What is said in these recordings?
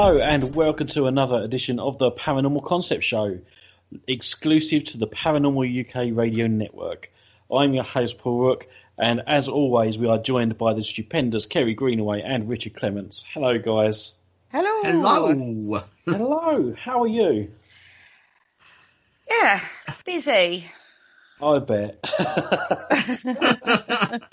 Hello and welcome to another edition of the Paranormal Concept Show, exclusive to the Paranormal UK radio network. I'm your host Paul Rook, and as always we are joined by the stupendous Kerry Greenaway and Richard Clements. Hello guys. Hello. Hello. Hello, how are you? Yeah, busy. I bet.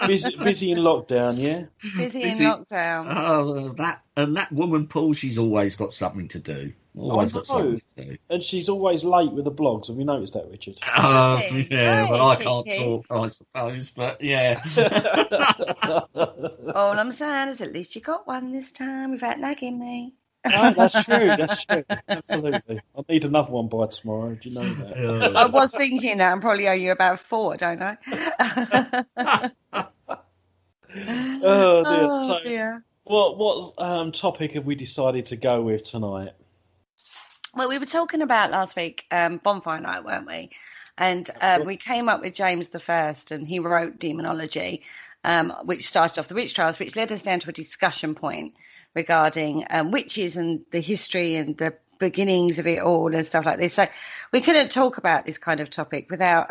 busy in lockdown, yeah? Busy in lockdown. Oh, that woman Paul, she's always got something to do. Always got something to do. And she's always late with the blogs. Have you noticed that, Richard? Yeah, well, I can't talk, I suppose, but yeah. All I'm saying is at least you got one this time without nagging me. No, that's true. Absolutely. I need another one by tomorrow. Do you know that? I was thinking that. I'm probably owe you about 4, don't I? Oh, dear. Oh, dear. What topic have we decided to go with tonight? Well, we were talking about last week bonfire night, weren't we? And we came up with James I, and he wrote Demonology, which started off the witch trials, which led us down to a discussion point regarding witches and the history and the beginnings of it all and stuff like this. So we couldn't talk about this kind of topic without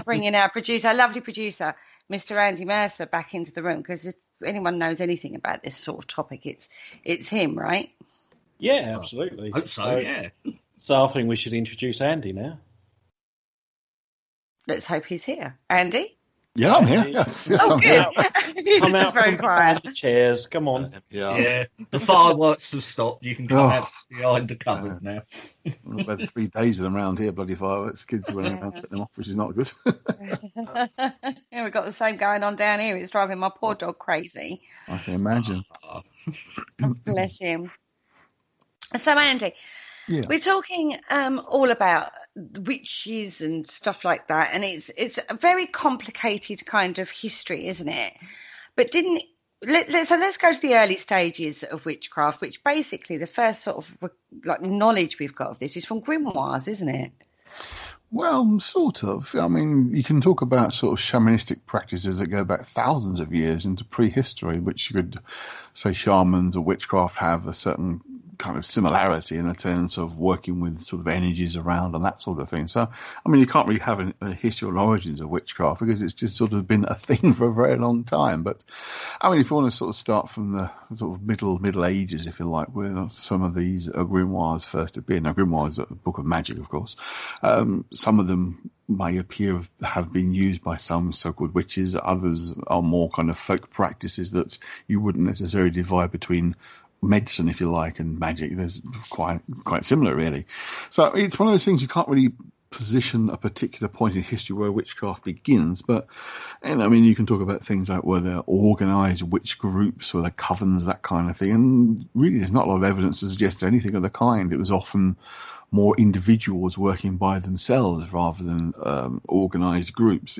bringing our lovely producer, Mr. Andy Mercer, back into the room, because if anyone knows anything about this sort of topic, it's him, right? Yeah, absolutely. I hope so, yeah. So I think we should introduce Andy now. Let's hope he's here. Andy? Yeah, I'm here. Yes, Oh, I'm good. here. Come out very from quiet. behind the chairs. Come on. Yeah. The fireworks have stopped. You can come out behind the cupboard now. We've had 3 days of them around here, bloody fireworks. Kids are running around setting them off, which is not good. Yeah, we've got the same going on down here. It's driving my poor dog crazy. I can imagine. Bless him. So, Andy, we're talking all about witches and stuff like that, and it's a very complicated kind of history, isn't it? But let's go to the early stages of witchcraft, which basically the first sort of knowledge we've got of this is from grimoires, isn't it? Well, sort of. I mean, you can talk about sort of shamanistic practices that go back thousands of years into prehistory, which you could say shamans or witchcraft have a certain kind of similarity in the terms of working with sort of energies around and that sort of thing. So, I mean, you can't really have a history or origins of witchcraft because it's just sort of been a thing for a very long time. But, I mean, if you want to sort of start from the sort of Middle Ages, if you like, where some of these grimoires first appeared. Now, grimoire is a book of magic, of course. Some of them may appear have been used by some so-called witches. Others are more kind of folk practices that you wouldn't necessarily divide between medicine, if you like, and magic. There's quite similar, really. So it's one of those things you can't really position a particular point in history where witchcraft begins. But, and I mean, you can talk about things like where they're organised witch groups, where they're covens, that kind of thing. And really, there's not a lot of evidence to suggest anything of the kind. It was often more individuals working by themselves rather than organised groups.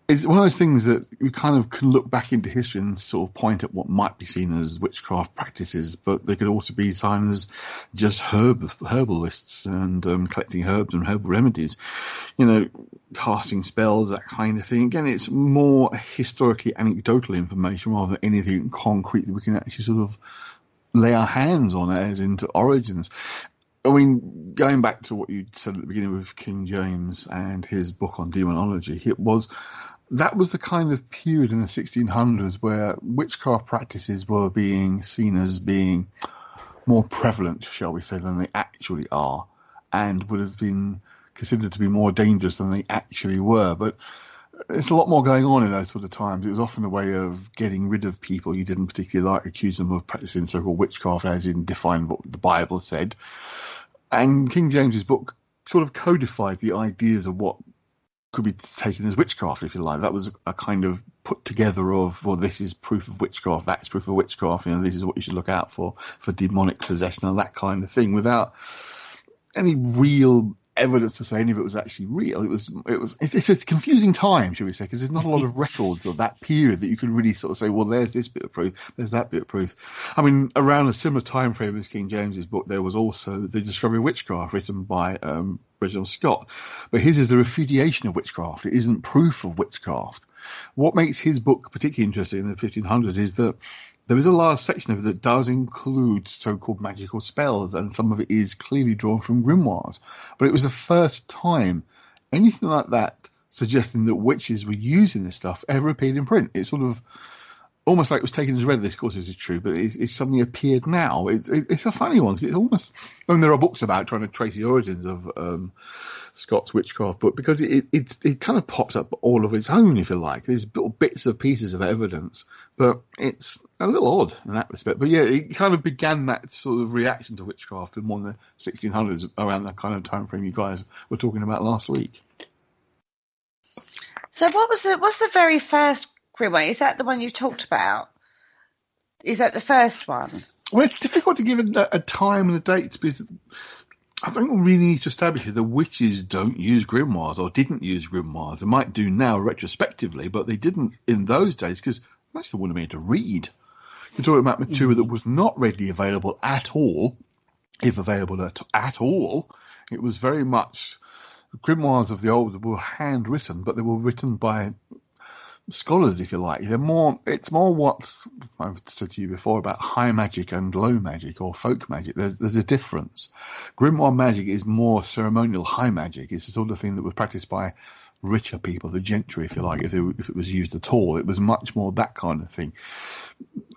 It's one of those things that you kind of can look back into history and sort of point at what might be seen as witchcraft practices, but they could also be seen as just herbalists and collecting herbs and herbal remedies, casting spells, that kind of thing. Again, it's more historically anecdotal information rather than anything concrete that we can actually sort of lay our hands on as into origins. I mean, going back to what you said at the beginning with King James and his book on demonology, that was the kind of period in the 1600s where witchcraft practices were being seen as being more prevalent, shall we say, than they actually are, and would have been considered to be more dangerous than they actually were. But there's a lot more going on in those sort of times. It was often a way of getting rid of people you didn't particularly like, accuse them of practicing so-called witchcraft, as in define what the Bible said. And King James's book sort of codified the ideas of what could be taken as witchcraft, if you like. That was a kind of put together of, well, this is proof of witchcraft, that's proof of witchcraft, this is what you should look out for demonic possession and that kind of thing, without any real evidence to say any of it was actually real. It's a confusing time, shall we say, because there's not a lot of records of that period that you can really sort of say, well, there's this bit of proof, there's that bit of proof. I mean, around a similar time frame as King James's book, there was also The Discovery of Witchcraft, written by Reginald Scott, but his is the refutation of witchcraft. It isn't proof of witchcraft. What makes his book particularly interesting in the 1500s is that there is a large section of it that does include so-called magical spells, and some of it is clearly drawn from grimoires. But it was the first time anything like that suggesting that witches were using this stuff ever appeared in print. It's sort of almost like it was taken as read. This, of course, is true, but it's suddenly appeared now. It's a funny one, because it's almost, I mean, there are books about trying to trace the origins of Scott's witchcraft book, because it kind of pops up all of its own, if you like. There's little bits of pieces of evidence, but it's a little odd in that respect. But yeah, it kind of began that sort of reaction to witchcraft in more than the 1600s, around that kind of time frame you guys were talking about last week. So what's the very first grimoire? Is that the one you talked about? Is that the first one? Well, it's difficult to give a time and a date, because I think we really need to establish that the witches don't use grimoires, or didn't use grimoires. They might do now retrospectively, but they didn't in those days, because most of them wouldn't be able to read. You're talking about material that was not readily available at all, if available at all. It was very much, grimoires of the old were handwritten, but they were written by scholars, if you like. It's more what I've said to you before about high magic and low magic, or folk magic. There's a difference. Grimoire magic is more ceremonial high magic. It's the sort of thing that was practiced by richer people, the gentry, if you like, if it was used at all. It was much more that kind of thing.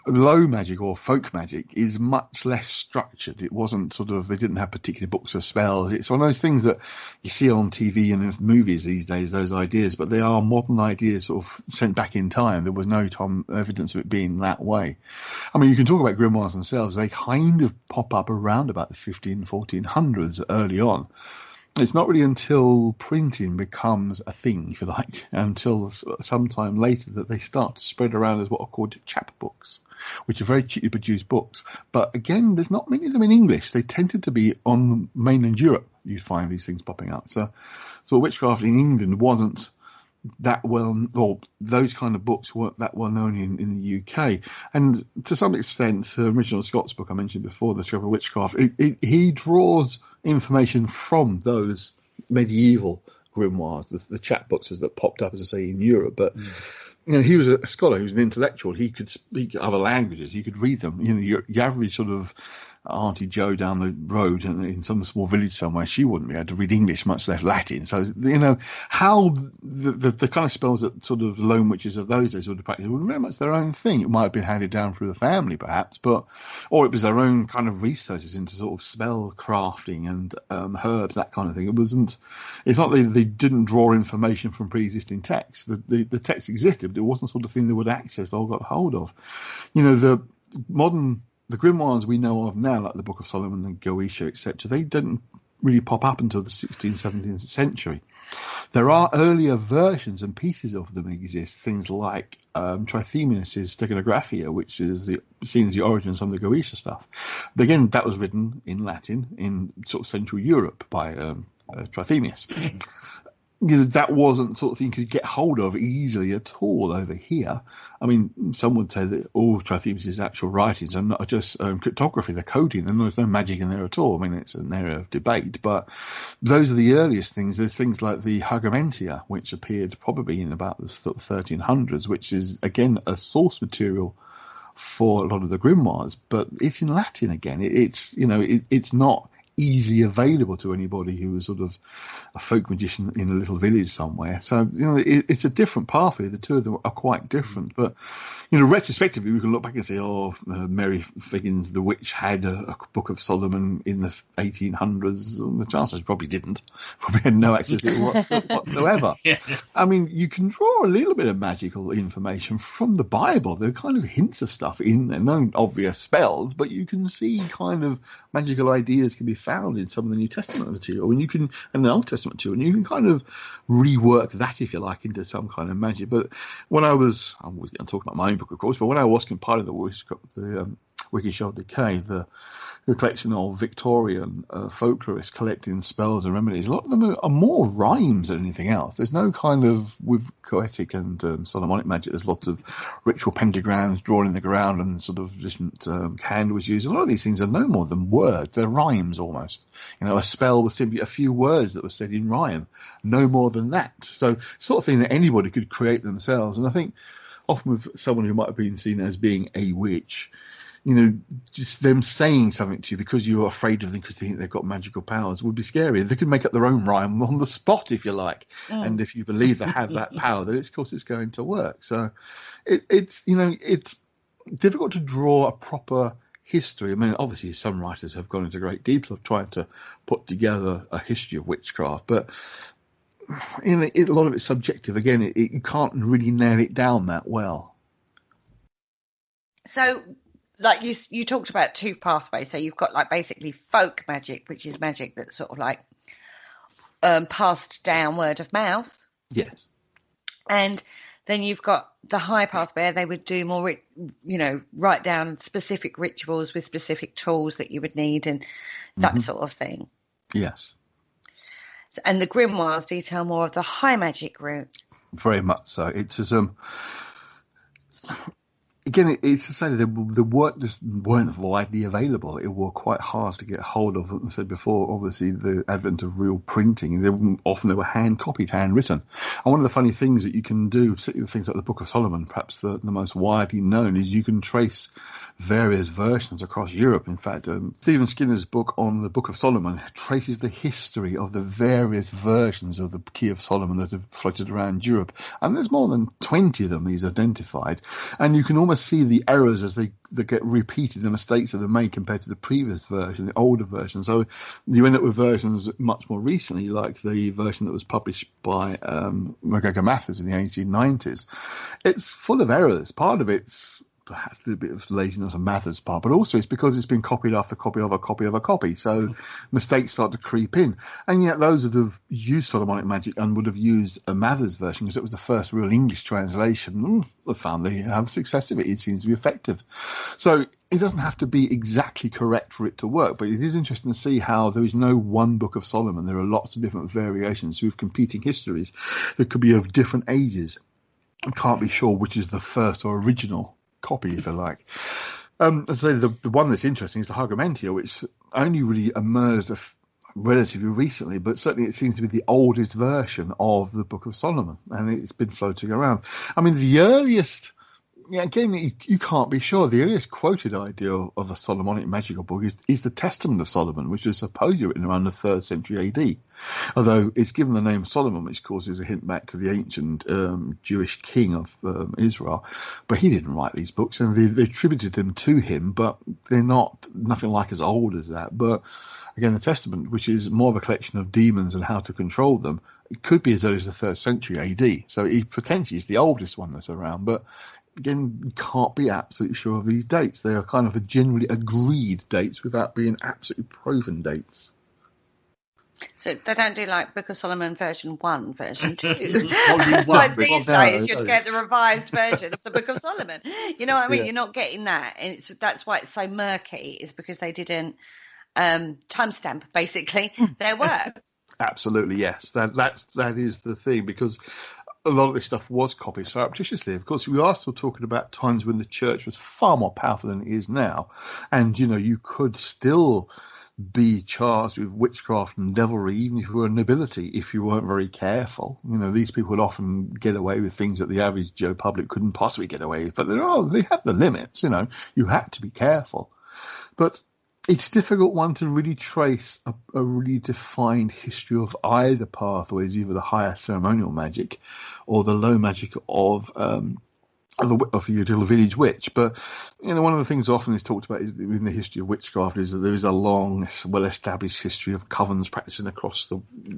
Low magic, or folk magic, is much less structured. It wasn't sort of, they didn't have particular books of spells. It's one of those things that you see on TV and in movies these days, those ideas, but they are modern ideas sort of sent back in time. There was no evidence of it being that way. I mean, you can talk about grimoires themselves. They kind of pop up around about the 1400s early on. It's not really until printing becomes a thing, if you like, until sometime later, that they start to spread around as what are called chapbooks, which are very cheaply produced books. But again, there's not many of them in English. They tended to be on mainland Europe. You'd find these things popping up. So witchcraft in England wasn't that well, or those kind of books weren't that well known in the UK. And to some extent, the original Scott's book I mentioned before, The Discovery of Witchcraft, he draws information from those medieval grimoires, the chapbooks that popped up, as I say, in Europe. But you know, he was a scholar, he was an intellectual. He could speak other languages, he could read them. You know, your average sort of Auntie Joe down the road in some small village somewhere, she wouldn't be able to read English, much less Latin. So, you know, how the kind of spells that sort of lone witches of those days would have practiced were very much their own thing. It might have been handed down through the family, perhaps, or it was their own kind of researches into sort of spell crafting and herbs, that kind of thing. It's not that they didn't draw information from pre-existing texts. The text existed, but it wasn't the sort of thing they would access or got hold of. You know, the grimoires we know of now, like the Book of Solomon and Goetia, etc., they didn't really pop up until the 16th, 17th century. There are earlier versions and pieces of them exist, things like Trithemius' Stegonographia, which is seen as the origin of some of the Goetia stuff. But again, that was written in Latin in sort of Central Europe by Trithemius. You know, that wasn't the sort of thing you could get hold of easily at all over here. I mean, some would say that all Trithemius' actual writings are not just cryptography, they're coding, and there's no magic in there at all. I mean, it's an area of debate, but those are the earliest things. There's things like the Hagamentia, which appeared probably in about the sort of 1300s, which is, again, a source material for a lot of the grimoires, but it's in Latin again. It's not easily available to anybody who was sort of a folk magician in a little village somewhere. So, you know, it's a different pathway. The two of them are quite different. But, you know, retrospectively, we can look back and say, Mary Figgins, the witch, had a Book of Solomon in the 1800s. The chances probably didn't. Probably had no access to it whatsoever. Yeah. I mean, you can draw a little bit of magical information from the Bible. There are kind of hints of stuff in there, no obvious spells, but you can see kind of magical ideas can be found in some of the New Testament material, and the Old Testament too, and you can kind of rework that, if you like, into some kind of magic. But when I'm always going to talk about my own book, of course, but when I was compiling the Wiki Show of Decay, the collection of Victorian folklorists collecting spells and remedies, a lot of them are more rhymes than anything else. There's no kind of, with Goetic and Solomonic magic, there's lots of ritual pentagrams drawn in the ground and sort of different candles used. A lot of these things are no more than words. They're rhymes almost. You know, a spell was simply a few words that were said in rhyme, no more than that. So sort of thing that anybody could create themselves. And I think often with someone who might have been seen as being a witch, you know, just them saying something to you because you're afraid of them because they think they've got magical powers would be scary. They could make up their own rhyme on the spot if you like, and if you believe they have that power, then of course it's going to work. So it's difficult to draw a proper history. I mean, obviously some writers have gone into great detail of trying to put together a history of witchcraft, but you know, a lot of it's subjective. Again, you can't really nail it down that well. So, like you talked about two pathways. So you've got like basically folk magic, which is magic that's sort of like passed down word of mouth. Yes. And then you've got the high path where they would do more, you know, write down specific rituals with specific tools that you would need and that sort of thing. Yes. And the grimoires detail more of the high magic route. Very much so. It's as again, it's to say that the work just weren't widely available. It were quite hard to get hold of. As I said before, obviously the advent of real printing, they were hand copied, handwritten. And one of the funny things that you can do, particularly with things like the Book of Solomon, perhaps the most widely known, is you can trace various versions across Europe. In fact, Stephen Skinner's book on the Book of Solomon traces the history of the various versions of the Key of Solomon that have floated around Europe. And there's more than 20 of them he's identified. And you can almost see the errors as they get repeated, the mistakes that are made compared to the previous version, the older version. So you end up with versions much more recently, like the version that was published by Hagamentia in the 1890s. It's full of errors. Part of it's perhaps a bit of laziness on Mather's part, but also it's because it's been copied after copy of a copy of a copy. So mistakes start to creep in. And yet those that have used Solomonic magic and would have used a Mather's version, because it was the first real English translation, have found they have success with it. It seems to be effective. So it doesn't have to be exactly correct for it to work, but it is interesting to see how there is no one Book of Solomon. There are lots of different variations with competing histories that could be of different ages. I can't be sure which is the first or original copy, if you like. I'd say the one that's interesting is the Hagamentia, which only really emerged relatively recently, but certainly it seems to be the oldest version of the Book of Solomon, and it's been floating around. I mean, the earliest, again, you can't be sure. The earliest quoted idea of a Solomonic magical book is the Testament of Solomon, which is supposedly written around the 3rd century AD. Although it's given the name Solomon, which causes a hint back to the ancient Jewish king of Israel. But he didn't write these books, and they attributed them to him, but they're nothing like as old as that. But again, the Testament, which is more of a collection of demons and how to control them, it could be as early as the 3rd century AD. So he potentially is the oldest one that's around, but again, you can't be absolutely sure of these dates. They are kind of generally agreed dates without being absolutely proven dates. So they don't do like Book of Solomon version 1, version 2. Like these days you'd get the revised version of the Book of Solomon. You know what I mean? Yeah. You're not getting that. And that's why it's so murky, is because they didn't timestamp, basically, their work. Absolutely, yes. That is the thing, because a lot of this stuff was copied surreptitiously. Of course, we are still talking about times when the church was far more powerful than it is now. And, you know, you could still be charged with witchcraft and devilry, even if you were a nobility, if you weren't very careful. You know, these people would often get away with things that the average Joe public couldn't possibly get away with. But they have the limits, you know. You had to be careful. But it's a difficult one to really trace a really defined history of either pathways, either the higher ceremonial magic or the low magic of your little village witch. But, you know, one of the things often is talked about in the history of witchcraft is that there is a long, well-established history of covens practicing across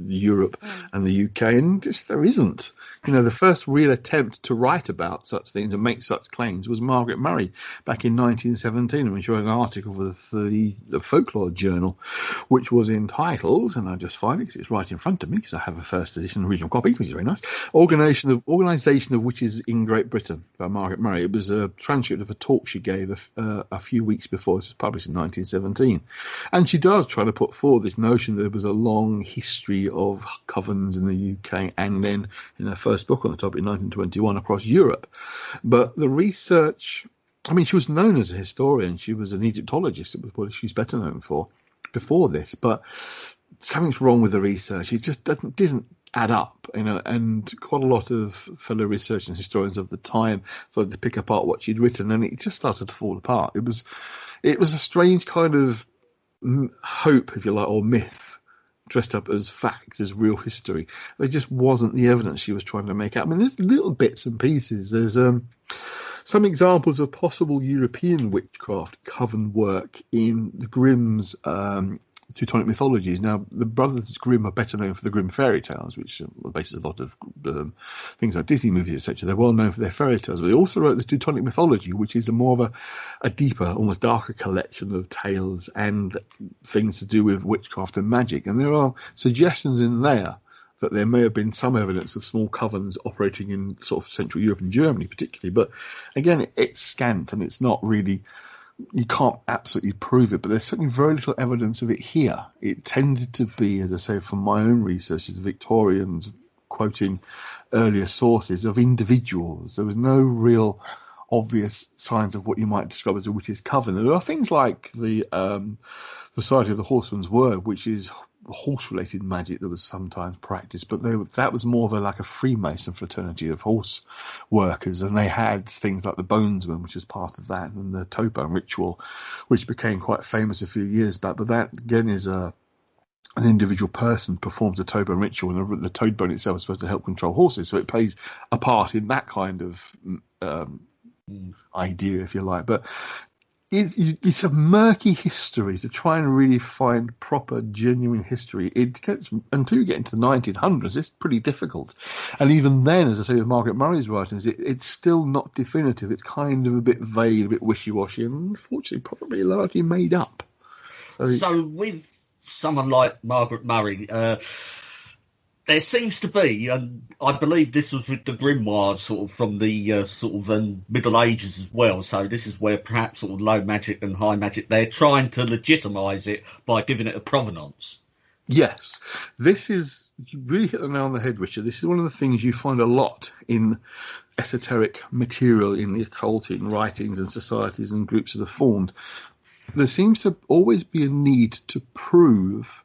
Europe and the UK, and just there isn't. You know, the first real attempt to write about such things and make such claims was Margaret Murray back in 1917, when she wrote an article for the Folklore Journal, which was entitled, and I just find it because it's right in front of me because I have a first edition original copy, which is very nice, Organisation of Witches in Great Britain by Margaret Murray. It was a transcript of a talk she gave a few weeks before it was published in 1917. And she does try to put forward this notion that there was a long history of covens in the UK, and then in her first book on the topic in 1921 across Europe. But the research, I mean, she was known as a historian. She was an Egyptologist. It was what she's better known for before this. But something's wrong with the research. It just doesn't add up, and quite a lot of fellow researchers and historians of the time started to pick apart what she'd written, and it just started to fall apart. It was a strange kind of hope, if you like, or myth dressed up as fact, as real history. There just wasn't the evidence she was trying to make out. I mean, there's little bits and pieces. There's some examples of possible European witchcraft coven work in the Grimm's Teutonic mythologies. Now, the brothers Grimm are better known for the Grimm fairy tales, which are based a lot of things like Disney movies, etc. They're well known for their fairy tales, but they also wrote the Teutonic Mythology, which is more of a deeper, almost darker collection of tales and things to do with witchcraft and magic. And there are suggestions in there that there may have been some evidence of small covens operating in sort of Central Europe and Germany particularly. But again, it's scant, and it's not really, you can't absolutely prove it, but there's certainly very little evidence of it here. It tended to be, as I say, from my own research, the Victorians quoting earlier sources of individuals. There was no real obvious signs of what you might describe as a witch's coven. There are things like the Society of the Horseman's Word, which is horse-related magic that was sometimes practiced, but that was more of like a Freemason fraternity of horse workers, and they had things like the Bonesman, which was part of that, and the Toadbone ritual, which became quite famous a few years back. But that again is an individual person performs a Toadbone ritual, and the Toadbone itself is supposed to help control horses, so it plays a part in that kind of idea, if you like. But it's a murky history to try and really find proper, genuine history. It gets, until you get into the 1900s, it's pretty difficult. And even then, as I say, with Margaret Murray's writings, it's still not definitive. It's kind of a bit vague, a bit wishy-washy, and unfortunately probably largely made up. So with someone like Margaret Murray, there seems to be, and I believe this was with the Grimoires sort of from the Middle Ages as well, so this is where perhaps sort of low magic and high magic, they're trying to legitimise it by giving it a provenance. Yes, this is, you really hit the nail on the head, Richard. This is one of the things you find a lot in esoteric material, in the occult, in writings and societies and groups that are formed. There seems to always be a need to prove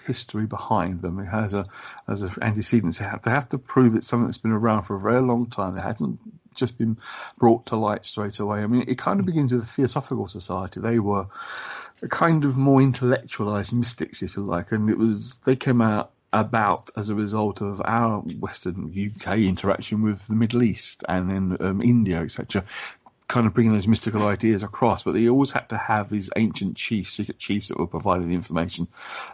history behind them. It has as antecedents. They have to prove it's something that's been around for a very long time. It hasn't just been brought to light straight away. I mean, it kind of begins with the Theosophical Society. They were a kind of more intellectualized mystics, if you like, and they came about as a result of our Western UK interaction with the Middle East and then India, etc., kind of bringing those mystical ideas across. But they always had to have these ancient chiefs, secret chiefs, that were providing the information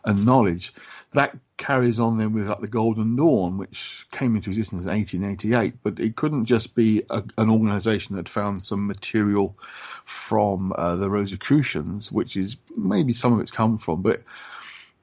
and knowledge. That carries on then with like the Golden Dawn, which came into existence in 1888, but it couldn't just be an organisation that found some material from the Rosicrucians, which is maybe some of it's come from, but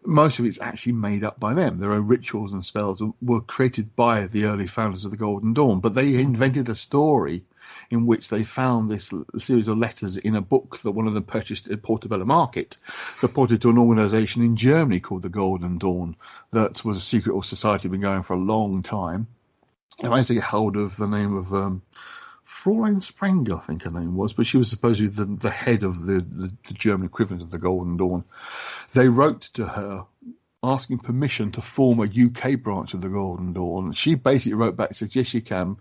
most of it's actually made up by them. Their own rituals and spells were created by the early founders of the Golden Dawn, but they invented a story in which they found this series of letters in a book that one of them purchased at Portobello Market that pointed to an organisation in Germany called the Golden Dawn that was a secret society been going for a long time. They managed to get hold of the name of Fräulein Sprengel, I think her name was, but she was supposedly the head of the German equivalent of the Golden Dawn. They wrote to her asking permission to form a UK branch of the Golden Dawn. She basically wrote back and said, yes, you can.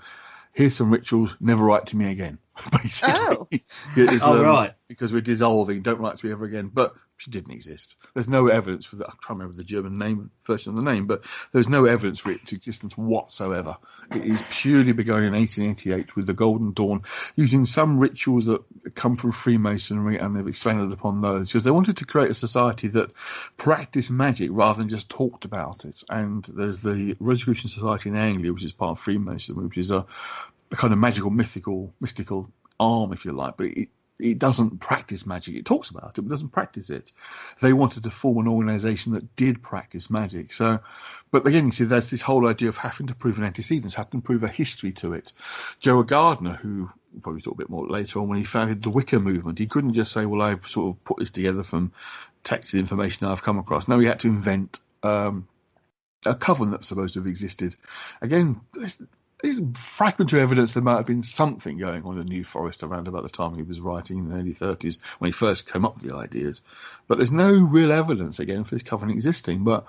Here's some rituals, never write to me again, basically. Oh. Right. Because we're dissolving, don't write to me ever again. But she didn't exist. There's no evidence for that. I can't remember the German version of the name, but there's no evidence for its existence whatsoever. It is purely begun in 1888 with the Golden Dawn, using some rituals that come from Freemasonry, and they've expanded upon those, because they wanted to create a society that practiced magic rather than just talked about it. And there's the Rosicrucian Society in Anglia, which is part of Freemasonry, which is a kind of magical, mystical arm, if you like, but it doesn't practice magic. It talks about it, but doesn't practice it. They wanted to form an organisation that did practice magic. So, but again, you see, there's this whole idea of having to prove an antecedence, having to prove a history to it. Joe Gardner, who we'll probably talk a bit more later on, when he founded the Wicca movement, he couldn't just say, well, I've sort of put this together from texted information I've come across. No, he had to invent a coven that's supposed to have existed. Again, there's fragmentary evidence there might have been something going on in the New Forest around about the time he was writing in the early 30s when he first came up with the ideas. But there's no real evidence, again, for this coven existing. But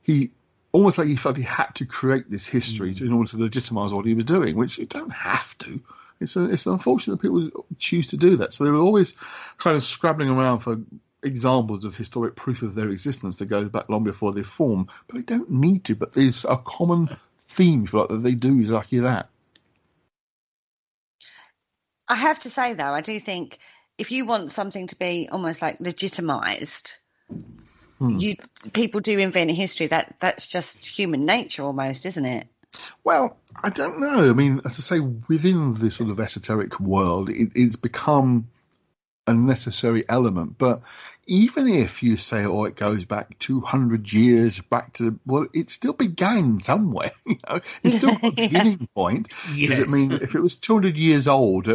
he almost like he felt he had to create this history in order to legitimise what he was doing, which you don't have to. It's unfortunate that people choose to do that. So they were always kind of scrabbling around for examples of historic proof of their existence that goes back long before they form, but they don't need to. But there's a common theme, if you like, that they do exactly that. I have to say, though, I do think if you want something to be almost like legitimised, people do invent history. That's just human nature almost, isn't it? Well, I don't know. I mean, as I say, within the sort of esoteric world, it's become a necessary element. But even if you say, oh, it goes back 200 years back to, well, it still began somewhere. It's still a beginning point. Yes. Does it mean if it was 200 years old,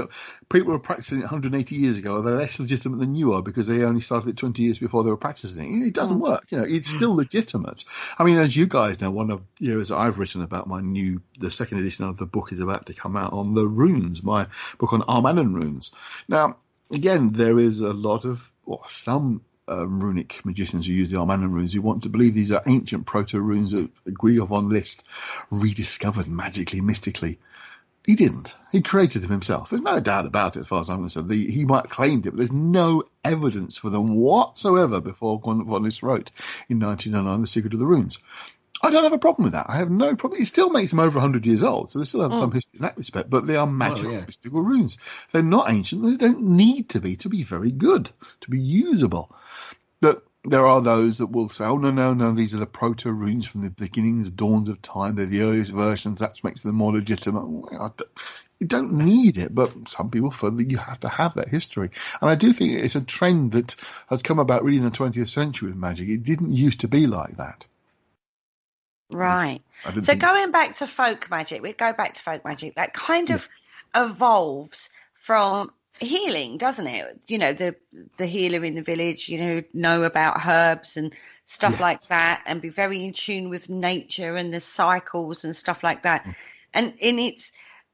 people were practicing it 180 years ago, they're less legitimate than you are because they only started it 20 years before they were practicing? It doesn't work. It's still legitimate. I mean, as you guys know, one of the areas I've written about the second edition of the book is about to come out on the runes, my book on Armanan runes. Now, again, there is a lot of, some runic magicians who use the Armanan runes who want to believe these are ancient proto-runes that Guillaume List rediscovered magically, mystically. He didn't. He created them himself. There's no doubt about it as far as I'm concerned. He might have claimed it, but there's no evidence for them whatsoever before Guillaume List wrote in 1909 The Secret of the Runes. I don't have a problem with that. I have no problem. It still makes them over 100 years old, so they still have some history in that respect, but they are magical, mystical runes. They're not ancient. They don't need to be very good, to be usable. But there are those that will say, oh, no, these are the proto-runes from the beginnings, dawns of time. They're the earliest versions. That makes them more legitimate. You don't need it, but some people feel that you have to have that history. And I do think it's a trend that has come about really in the 20th century with magic. It didn't used to be like that. Right. So going back to folk magic, that kind of evolves from healing, doesn't it? The healer in the village, know about herbs and stuff like that, and be very in tune with nature and the cycles and stuff like that. And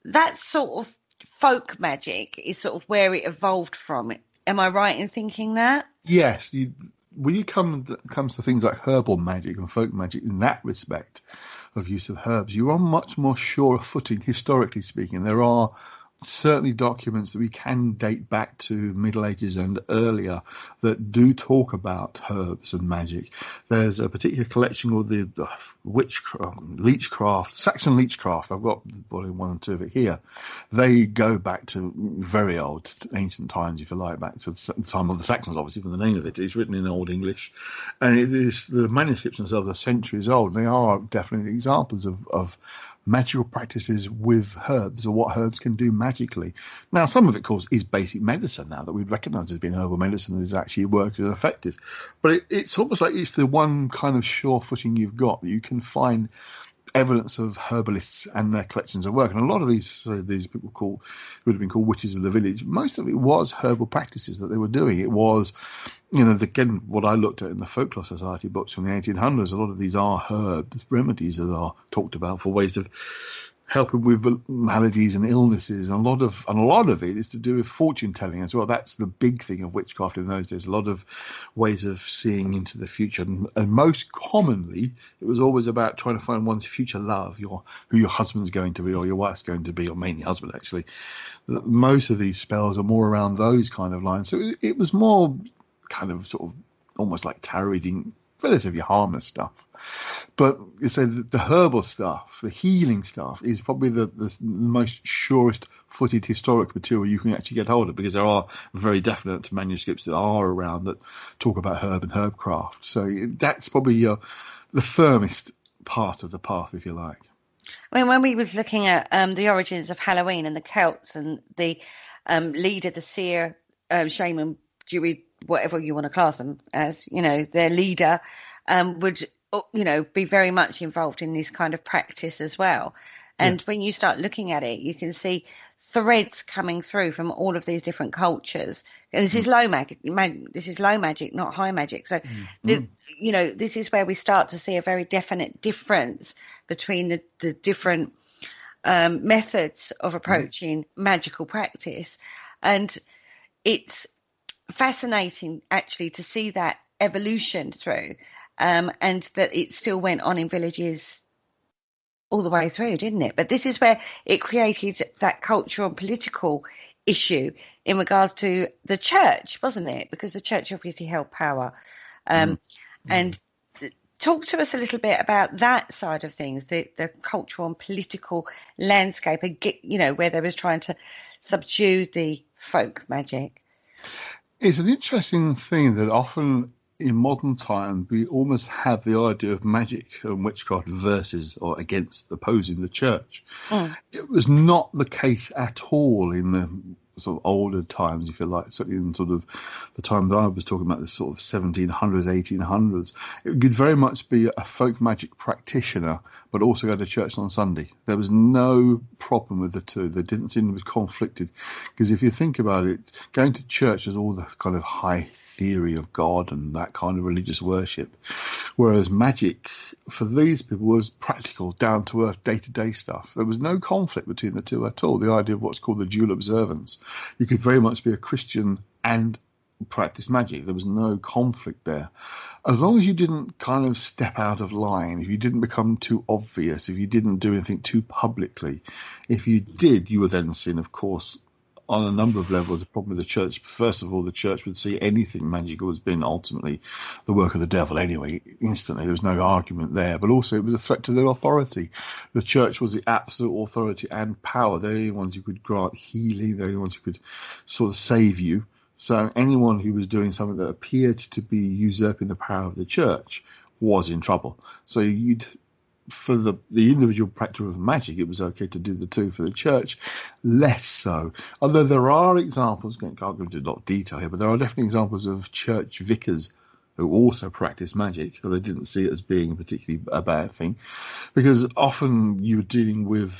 that sort of folk magic is sort of where it evolved from. Am I right in thinking that? Yes. When it comes to things like herbal magic and folk magic, in that respect of use of herbs, you're on much more surer footing, historically speaking. There are certainly documents that we can date back to Middle Ages and earlier that do talk about herbs and magic. There's a particular collection called the Leechcraft, Saxon Leechcraft. I've got volume 1 and 2 of it here. They go back to very old, ancient times, if you like, back to the time of the Saxons, obviously, from the name of it. It's written in Old English. And the manuscripts themselves are centuries old. They are definitely examples of magical practices with herbs, or what herbs can do magically. Now, some of it, of course, is basic medicine now that we've recognised as being herbal medicine that is actually working and effective. But it's almost like it's the one kind of sure footing you've got that you can find evidence of herbalists and their collections of work. And a lot of these people who would have been called witches of the village, most of it was herbal practices that they were doing. It was, again, what I looked at in the Folklore Society books from the 1800s, a lot of these are herbs, remedies that are talked about for ways of helping with maladies and illnesses, and a lot of it is to do with fortune telling as well. That's the big thing of witchcraft in those days. A lot of ways of seeing into the future, and most commonly it was always about trying to find one's future love, who your husband's going to be, or your wife's going to be, or mainly husband actually. Most of these spells are more around those kind of lines. So it was more kind of sort of almost like tarot reading, relatively harmless stuff. But you say the herbal stuff, the healing stuff, is probably the most surest footed historic material you can actually get hold of, because there are very definite manuscripts that are around that talk about herb and herb craft. So that's probably the firmest part of the path, if you like. I mean, when we was looking at the origins of Halloween and the Celts and the leader, the seer, shaman, Druid, whatever you want to class them as, their leader would, be very much involved in this kind of practice as well. And when you start looking at it, you can see threads coming through from all of these different cultures. And this is low magic. This is low magic, not high magic. So, this is where we start to see a very definite difference between the different methods of approaching magical practice. And it's fascinating actually to see that evolution through. and that it still went on in villages all the way through, didn't it? But this is where it created that cultural and political issue in regards to the church, wasn't it? Because the church obviously held power. And talk to us a little bit about that side of things, the cultural and political landscape, where they was trying to subdue the folk magic. It's an interesting thing that often in modern times we almost have the idea of magic and witchcraft versus or against opposing the church. It was not the case at all in the sort of older times, if you like, certainly in sort of the time that I was talking about, the sort of 1700s, 1800s. It could very much be a folk magic practitioner, but also go to church on Sunday. There was no problem with the two. They didn't seem to be conflicted. Because if you think about it, going to church is all the kind of high theory of God and that kind of religious worship. Whereas magic, for these people, was practical, down-to-earth, day-to-day stuff. There was no conflict between the two at all. The idea of what's called the dual observance. You could very much be a Christian and practice magic. There was no conflict there. As long as you didn't kind of step out of line, if you didn't become too obvious, if you didn't do anything too publicly, if you did, you were then seen, of course, on a number of levels. The problem with the church, first of all, the church would see anything magical as being ultimately the work of the devil anyway, instantly. There was no argument there. But also it was a threat to their authority. The church was the absolute authority and power. They're the only ones who could grant healing. They're the only ones who could sort of save you. So anyone who was doing something that appeared to be usurping the power of the church was in trouble. So for the individual practitioner of magic, it was okay to do the two. For the church, less so. Although there are examples, I can't go into a lot of detail here, but there are definitely examples of church vicars who also practice magic, because they didn't see it as being particularly a bad thing. Because often you're dealing with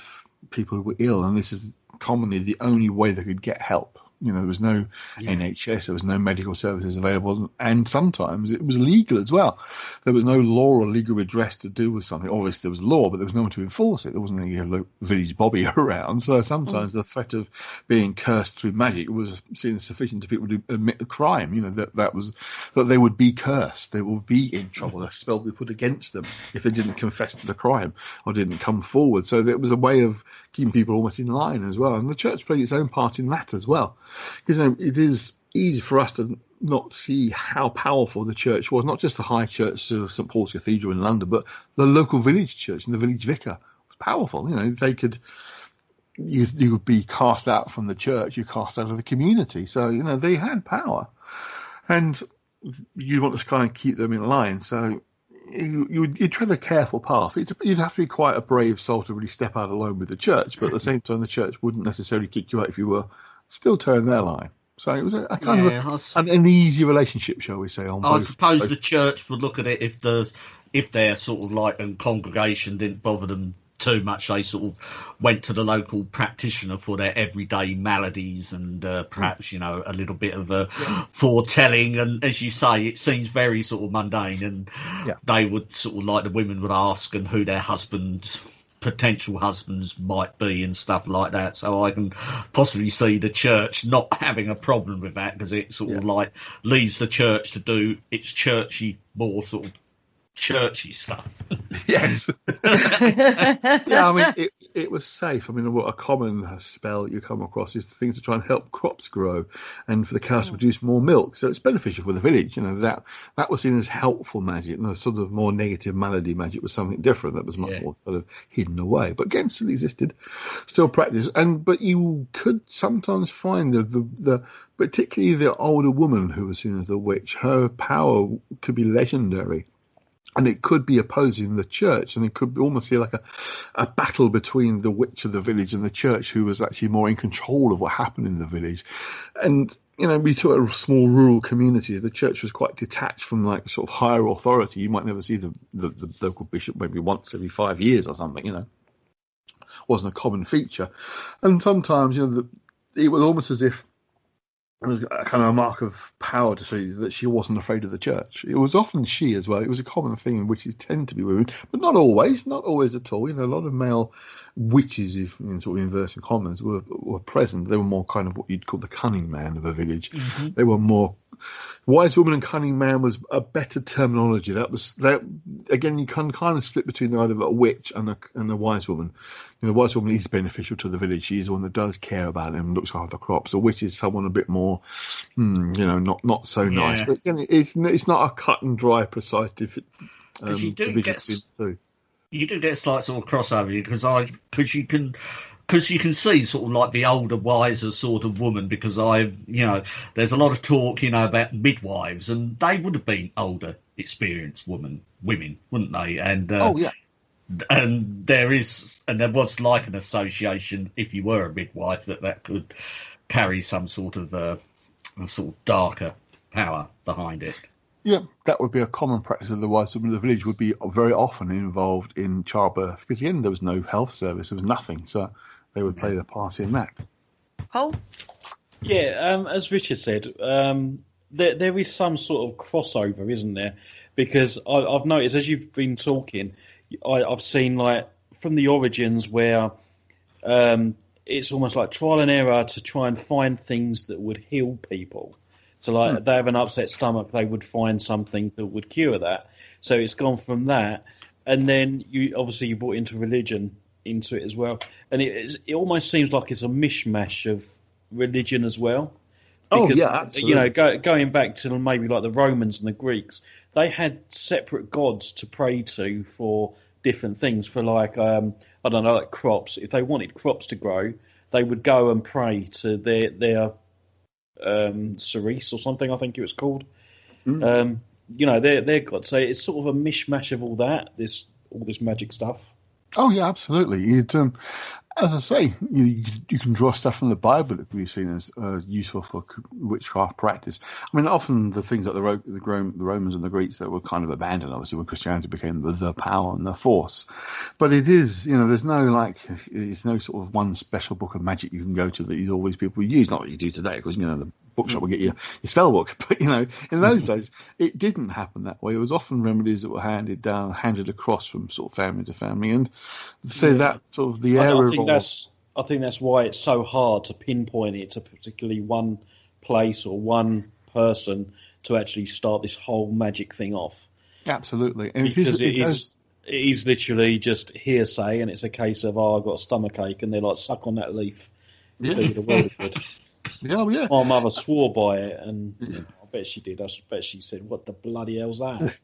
people who were ill, and this is commonly the only way they could get help. There was no NHS, there was no medical services available, and sometimes it was illegal as well. There was no law or legal redress to do with something. Obviously there was law, but there was no one to enforce it. There wasn't any village bobby around, so sometimes the threat of being cursed through magic was seen as sufficient to people to admit a crime. That they would be cursed, they would be in trouble, a spell would be put against them if they didn't confess to the crime or didn't come forward. So there was a way of keeping people almost in line as well, and the church played its own part in that as well. Because it is easy for us to not see how powerful the church was, not just the high church of St Paul's Cathedral in London, but the local village church and the village vicar was powerful. They could, you would be cast out from the church, you cast out of the community. So, they had power, and you want to kind of keep them in line. So you'd tread a careful path. You'd have to be quite a brave soul to really step out alone with the church, but at the same time, the church wouldn't necessarily kick you out if you were still towing their line. So it was a kind of an easy relationship, shall we say? I suppose the church would look at it if their sort of like congregation didn't bother them too much. They sort of went to the local practitioner for their everyday maladies and perhaps a little bit of foretelling. And as you say, it seems very sort of mundane. And they would sort of like the women would ask and who their potential husbands might be and stuff like that. So I can possibly see the church not having a problem with that, because it sort of like leaves the church to do its more sort of churchy stuff. Yes. It was safe. What a common spell you come across is things to try and help crops grow and for the cows to produce more milk. So it's beneficial for the village. That was seen as helpful magic, and the sort of more negative malady magic was something different that was much more sort of hidden away. But again, still existed, still practiced. But you could sometimes find the particularly the older woman who was seen as the witch, her power could be legendary. And it could be opposing the church, and it could almost be like a battle between the witch of the village and the church, who was actually more in control of what happened in the village. And, we took a small rural community. The church was quite detached from like sort of higher authority. You might never see the local bishop maybe once every 5 years or something, Wasn't a common feature. And sometimes, it was almost as if it was a kind of a mark of power to say that she wasn't afraid of the church. It was often she as well. It was a common thing in witches tend to be women, but not always at all. A lot of male witches, if in sort of inverted commas, were present. They were more kind of what you'd call the cunning man of a village. Mm-hmm. They were more Wise Woman and Cunning Man was a better terminology. That again, you can kind of split between the idea of a witch and a wise woman. The wise woman is beneficial to the village. She's the one that does care about it and looks after the crops. The witch is someone a bit more, not so nice. But again, it's not a cut and dry, precise division. You do get slight sort of crossover because you can see sort of like the older, wiser sort of woman, because there's a lot of talk, about midwives, and they would have been older, experienced women, wouldn't they? And and there was like an association, if you were a midwife, that could carry some sort of a sort of darker power behind it. Yeah, that would be a common practice of the wise woman of the village, would be very often involved in childbirth, because again, there was no health service, there was nothing, so they would play their part in that. Paul? Yeah, as Richard said, there is some sort of crossover, isn't there? Because I've noticed, as you've been talking, I've seen, like, from the origins where it's almost like trial and error to try and find things that would heal people. So, like, they have an upset stomach, they would find something that would cure that. So it's gone from that, and then you brought into religion into it as well, and it almost seems like it's a mishmash of religion as well. Because, absolutely. Going back to maybe like the Romans and the Greeks, they had separate gods to pray to for different things. For like like crops. If they wanted crops to grow, they would go and pray to their Ceres or something, I think it was called. Their god. So it's sort of a mishmash of all this magic stuff. Oh yeah, absolutely. As I say, you can draw stuff from the Bible that can be seen as useful for witchcraft practice. I mean, often the things that the Romans and the Greeks that were kind of abandoned, obviously, when Christianity became the power and the force. But it is, there's no sort of one special book of magic you can go to that all these people use. Not what you do today, because the bookshop will get you your spell book. But in those days, it didn't happen that way. It was often remedies that were handed across from sort of family to family, and so that sort of the area of. I think that's why it's so hard to pinpoint it to particularly one place or one person to actually start this whole magic thing off. Absolutely, and because it is literally just hearsay, and it's a case of I've got a stomachache, and they're like, suck on that leaf. Yeah. The world is good. Yeah. My mother swore by it, and I bet she did. I bet she said, "What the bloody hell's that?"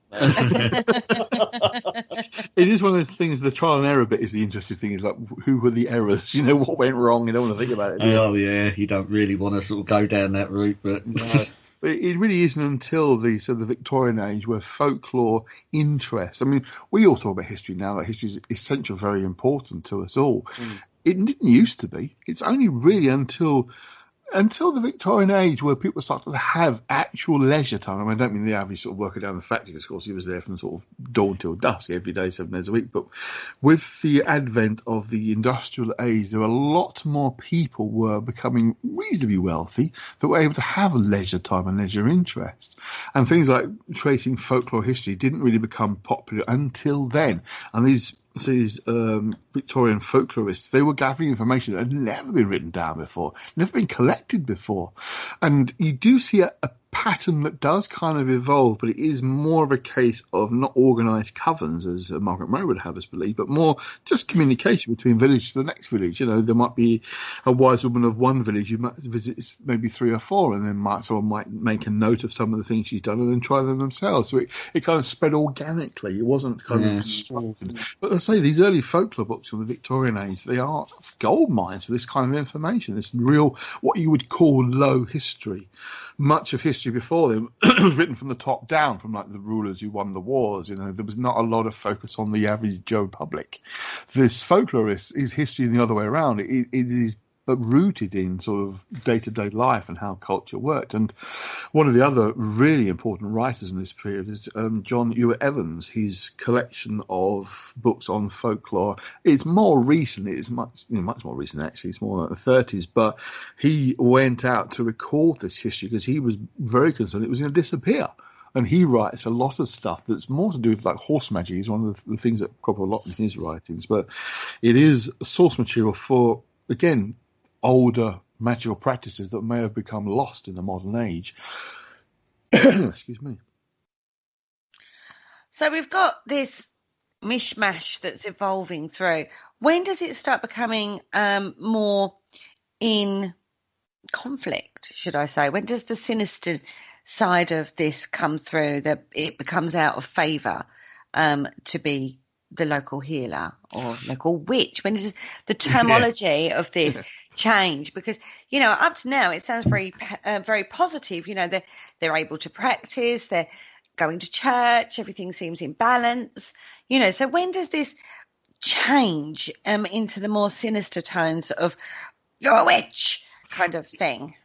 It is one of those things. The trial and error bit is the interesting thing. Is like, who were the errors? What went wrong? You don't want to think about it. You don't really want to sort of go down that route, but. No. But it really isn't until the Victorian age where folklore interest. I mean, we all talk about history now. That history is essential, very important to us all. It didn't used to be. It's only really until the Victorian age where people started to have actual leisure time. I mean, I don't mean the average sort of worker down the factory, because of course he was there from sort of dawn till dusk every day, 7 days a week. But with the advent of the industrial age, there were a lot more people were becoming reasonably wealthy that were able to have leisure time and leisure interests. And things like tracing folklore history didn't really become popular until then. And these Victorian folklorists, they were gathering information that had never been written down before, never been collected before. And you do see a pattern that does kind of evolve, but it is more of a case of not organised covens, as Margaret Morrow would have us believe, but more just communication between village to the next village. There might be a wise woman of one village who might visit maybe 3 or 4, and then someone might make a note of some of the things she's done and then try them themselves. So it kind of spread organically. It wasn't kind of structured. But I say these early folklore books from the Victorian age, they are gold mines for this kind of information. This real, what you would call low history. Much of history before them was written from the top down, from like the rulers who won the wars. There was not a lot of focus on the average Joe public. This folklorist is history the other way around. It is rooted in sort of day-to-day life and how culture worked. And one of the other really important writers in this period is John Ewart Evans. His collection of books on folklore, it's more recent. It's much more recent, actually. It's more like the 30s. But he went out to record this history because he was very concerned it was going to disappear. And he writes a lot of stuff that's more to do with like horse magic. Is one of the things that crop a lot in his writings. But it is source material for, again, older magical practices that may have become lost in the modern age. Excuse me. So we've got this mishmash that's evolving through. When does it start becoming more in conflict, should I say? When does the sinister side of this come through, that it becomes out of favour to be the local healer or local witch? When does the terminology of this change? Because, you know, up to now it sounds very positive. You know, they're able to practice, they're going to church, everything seems in balance. You know, so when does this change into the more sinister tones of you're a witch kind of thing?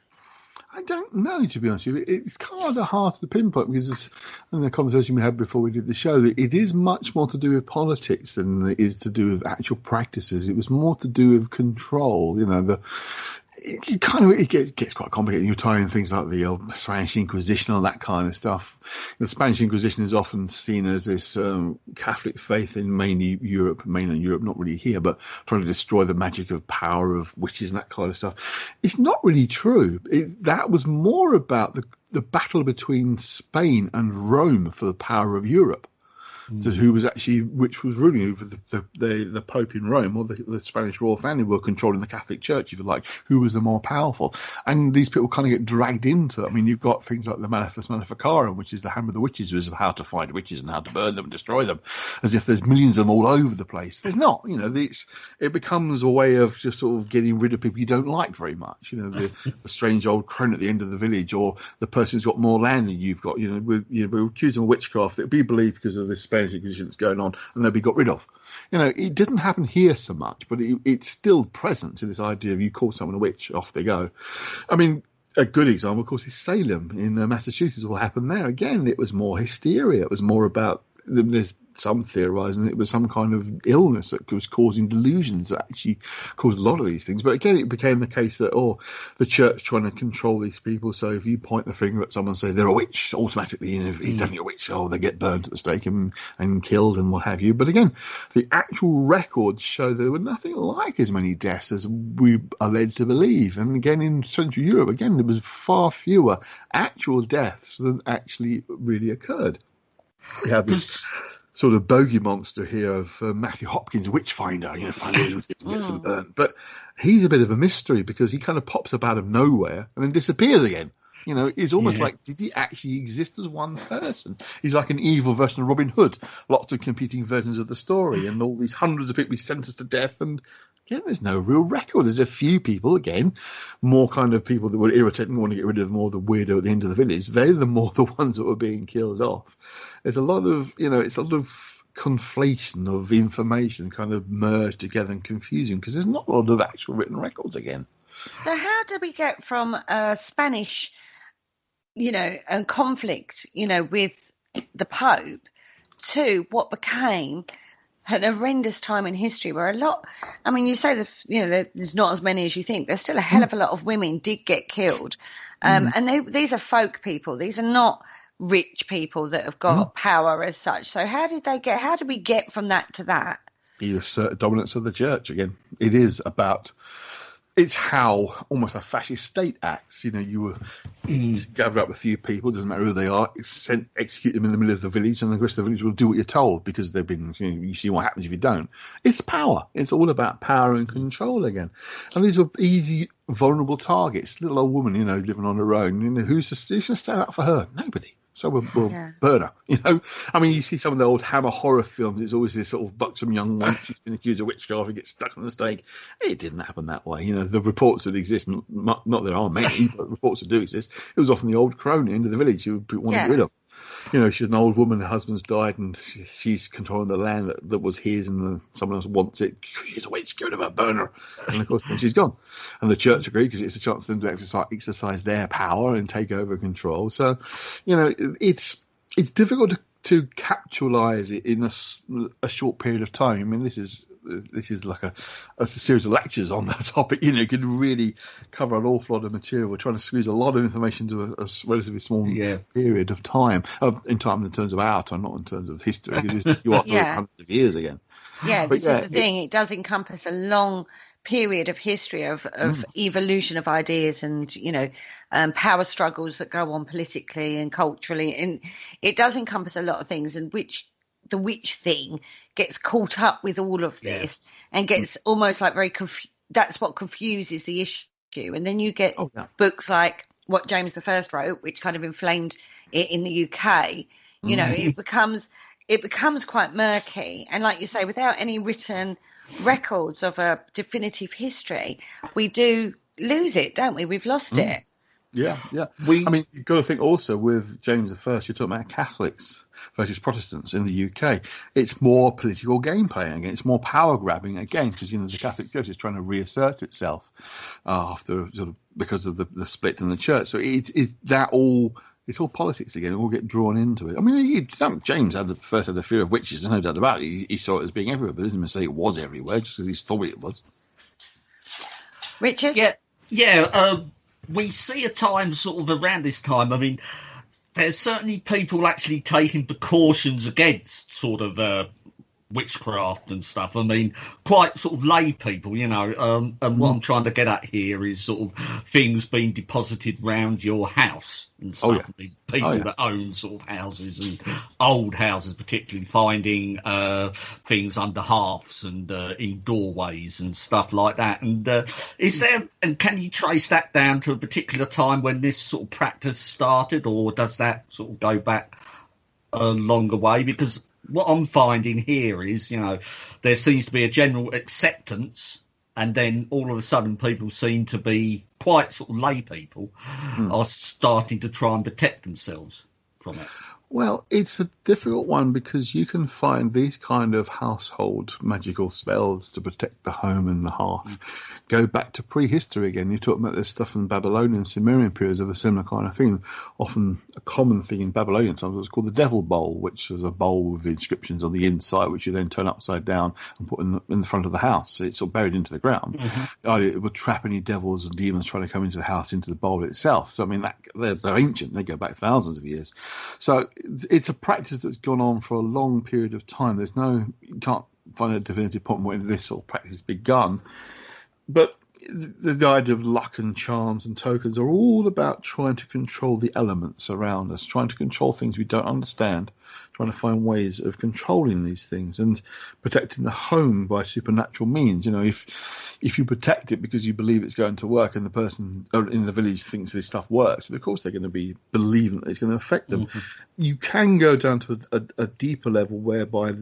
I don't know, to be honest with you. It's kind of hard to pinpoint because, in the conversation we had before we did the show, that it is much more to do with politics than it is to do with actual practices. It was more to do with control. You know, it gets quite complicated. You're tying things like the Spanish Inquisition, all that kind of stuff. The Spanish Inquisition is often seen as this Catholic faith in mainland Europe, not really here, but trying to destroy the magic of power of witches and that kind of stuff. It's not really true. That was more about the battle between Spain and Rome for the power of Europe. Which was ruling over the Pope in Rome, or the Spanish royal family were controlling the Catholic Church, if you like, who was the more powerful. And these people kind of get dragged into it. I mean, you've got things like the Manifest Maleficarum, which is the Hammer of the Witches, which is how to find witches and how to burn them and destroy them, as if there's millions of them all over the place. There's not. You know, it becomes a way of just sort of getting rid of people you don't like very much. You know, the strange old crone at the end of the village, or the person who's got more land than you've got. You know, we're accusing of witchcraft. It'd be believed because of this Spanish Inquisition that's going on, and they'll be got rid of. You know, it didn't happen here so much, but it's still present to this idea of you call someone a witch, off they go. I mean, a good example, of course, is Salem in Massachusetts. What happened there? Again, it was more hysteria. It was more about, there's some theorising it was some kind of illness that was causing delusions that actually caused a lot of these things. But again, it became the case that, the church trying to control these people. So if you point the finger at someone and say they're a witch, automatically, you know, he's definitely a witch, they get burned at the stake and killed and what have you. But again, the actual records show there were nothing like as many deaths as we are led to believe. And again, in Central Europe, again, there was far fewer actual deaths than actually really occurred. We have this sort of bogey monster here of Matthew Hopkins, Witchfinder, you know, finding and burn. But he's a bit of a mystery because he kind of pops up out of nowhere and then disappears again. You know, it's almost like, did he actually exist as one person? He's like an evil version of Robin Hood. Lots of competing versions of the story, and all these hundreds of people he sentenced to death. And again, there's no real record. There's a few people, again, more kind of people that were irritating, want to get rid of more the weirdo at the end of the village. They're the ones that were being killed off. There's a lot of, it's a lot of conflation of information kind of merged together and confusing because there's not a lot of actual written records again. So how did we get from Spanish, and conflict, with the Pope to what became an horrendous time in history where you say there's not as many as you think. There's still a hell of a lot of women did get killed. And these are folk people. These are not rich people that have got power as such. So how did we get from that to that? You assert dominance of the church again. It's how almost a fascist state acts. You gather up a few people, doesn't matter who they are, execute them in the middle of the village, and the rest of the village will do what you're told because they've been, you see what happens if you don't. It's power. It's all about power and control again. And these were easy, vulnerable targets. Little old woman, living on her own. Who's going to stand up for her? Nobody. So we'll burn her, you see some of the old Hammer horror films, it's always this sort of buxom young woman, she's been accused of witchcraft and gets stuck on the stake. It didn't happen that way. The reports that exist, not there are many, but reports that do exist, it was often the old crone at the end of the village who wanted to get rid of. She's an old woman, her husband's died, and she's controlling the land that was his, and someone else wants it. She's a witch, get rid of her, burn her. And of course, then she's gone. And the church agreed because it's a chance for them to exercise their power and take over control. So, it's difficult to capitalize it in a short period of time. I mean, this is like a series of lectures on that topic. You could really cover an awful lot of material. We're trying to squeeze a lot of information into a relatively small period of time. In terms of our time, not in terms of history. You are talking hundreds of years again. Yeah, But this is the thing. It does encompass a long period of history of evolution of ideas and, power struggles that go on politically and culturally. And it does encompass a lot of things, and the witch thing gets caught up with all of this and gets almost like that's what confuses the issue. And then you get books like what James I wrote, which kind of inflamed it in the UK. It becomes quite murky. And like you say, without any written records of a definitive history, we do lose it, don't we? We've lost it. Yeah. You've got to think also with James I, you're talking about Catholics versus Protestants in the UK. It's more political game playing again. It's more power grabbing again, because the Catholic Church is trying to reassert itself after because of the split in the church. So it's all politics again. It all get drawn into it. I mean, James had the fear of witches. There's no doubt about it. He saw it as being everywhere, but doesn't even say it was everywhere just because he thought it was. Richard? Yeah. We see a time sort of around this time. I mean, there's certainly people actually taking precautions against sort of witchcraft and stuff. I mean, quite sort of lay people, and what I'm trying to get at here is sort of things being deposited round your house and stuff. I mean, people that own sort of houses and old houses particularly, finding things under hearths and in doorways and stuff like that. And can you trace that down to a particular time when this sort of practice started, or does that sort of go back a longer way? Because what I'm finding here is, there seems to be a general acceptance, and then all of a sudden people seem to be quite sort of lay people are starting to try and protect themselves from it. Well, it's a difficult one because you can find these kind of household magical spells to protect the home and the hearth go back to prehistory again. You're talking about this stuff in Babylonian, Sumerian periods of a similar kind of thing. Often a common thing in Babylonian times was called the devil bowl, which is a bowl with inscriptions on the inside, which you then turn upside down and put in the front of the house. It's sort of buried into the ground. It would trap any devils and demons trying to come into the house, into the bowl itself. So, I mean, they're ancient. They go back thousands of years. So it's a practice that's gone on for a long period of time. You can't find a definitive point when this sort of practice begun. But the idea of luck and charms and tokens are all about trying to control the elements around us, trying to control things we don't understand, trying to find ways of controlling these things and protecting the home by supernatural means. If you protect it because you believe it's going to work and the person in the village thinks this stuff works, then of course they're going to be believing that it's going to affect them. You can go down to a deeper level whereby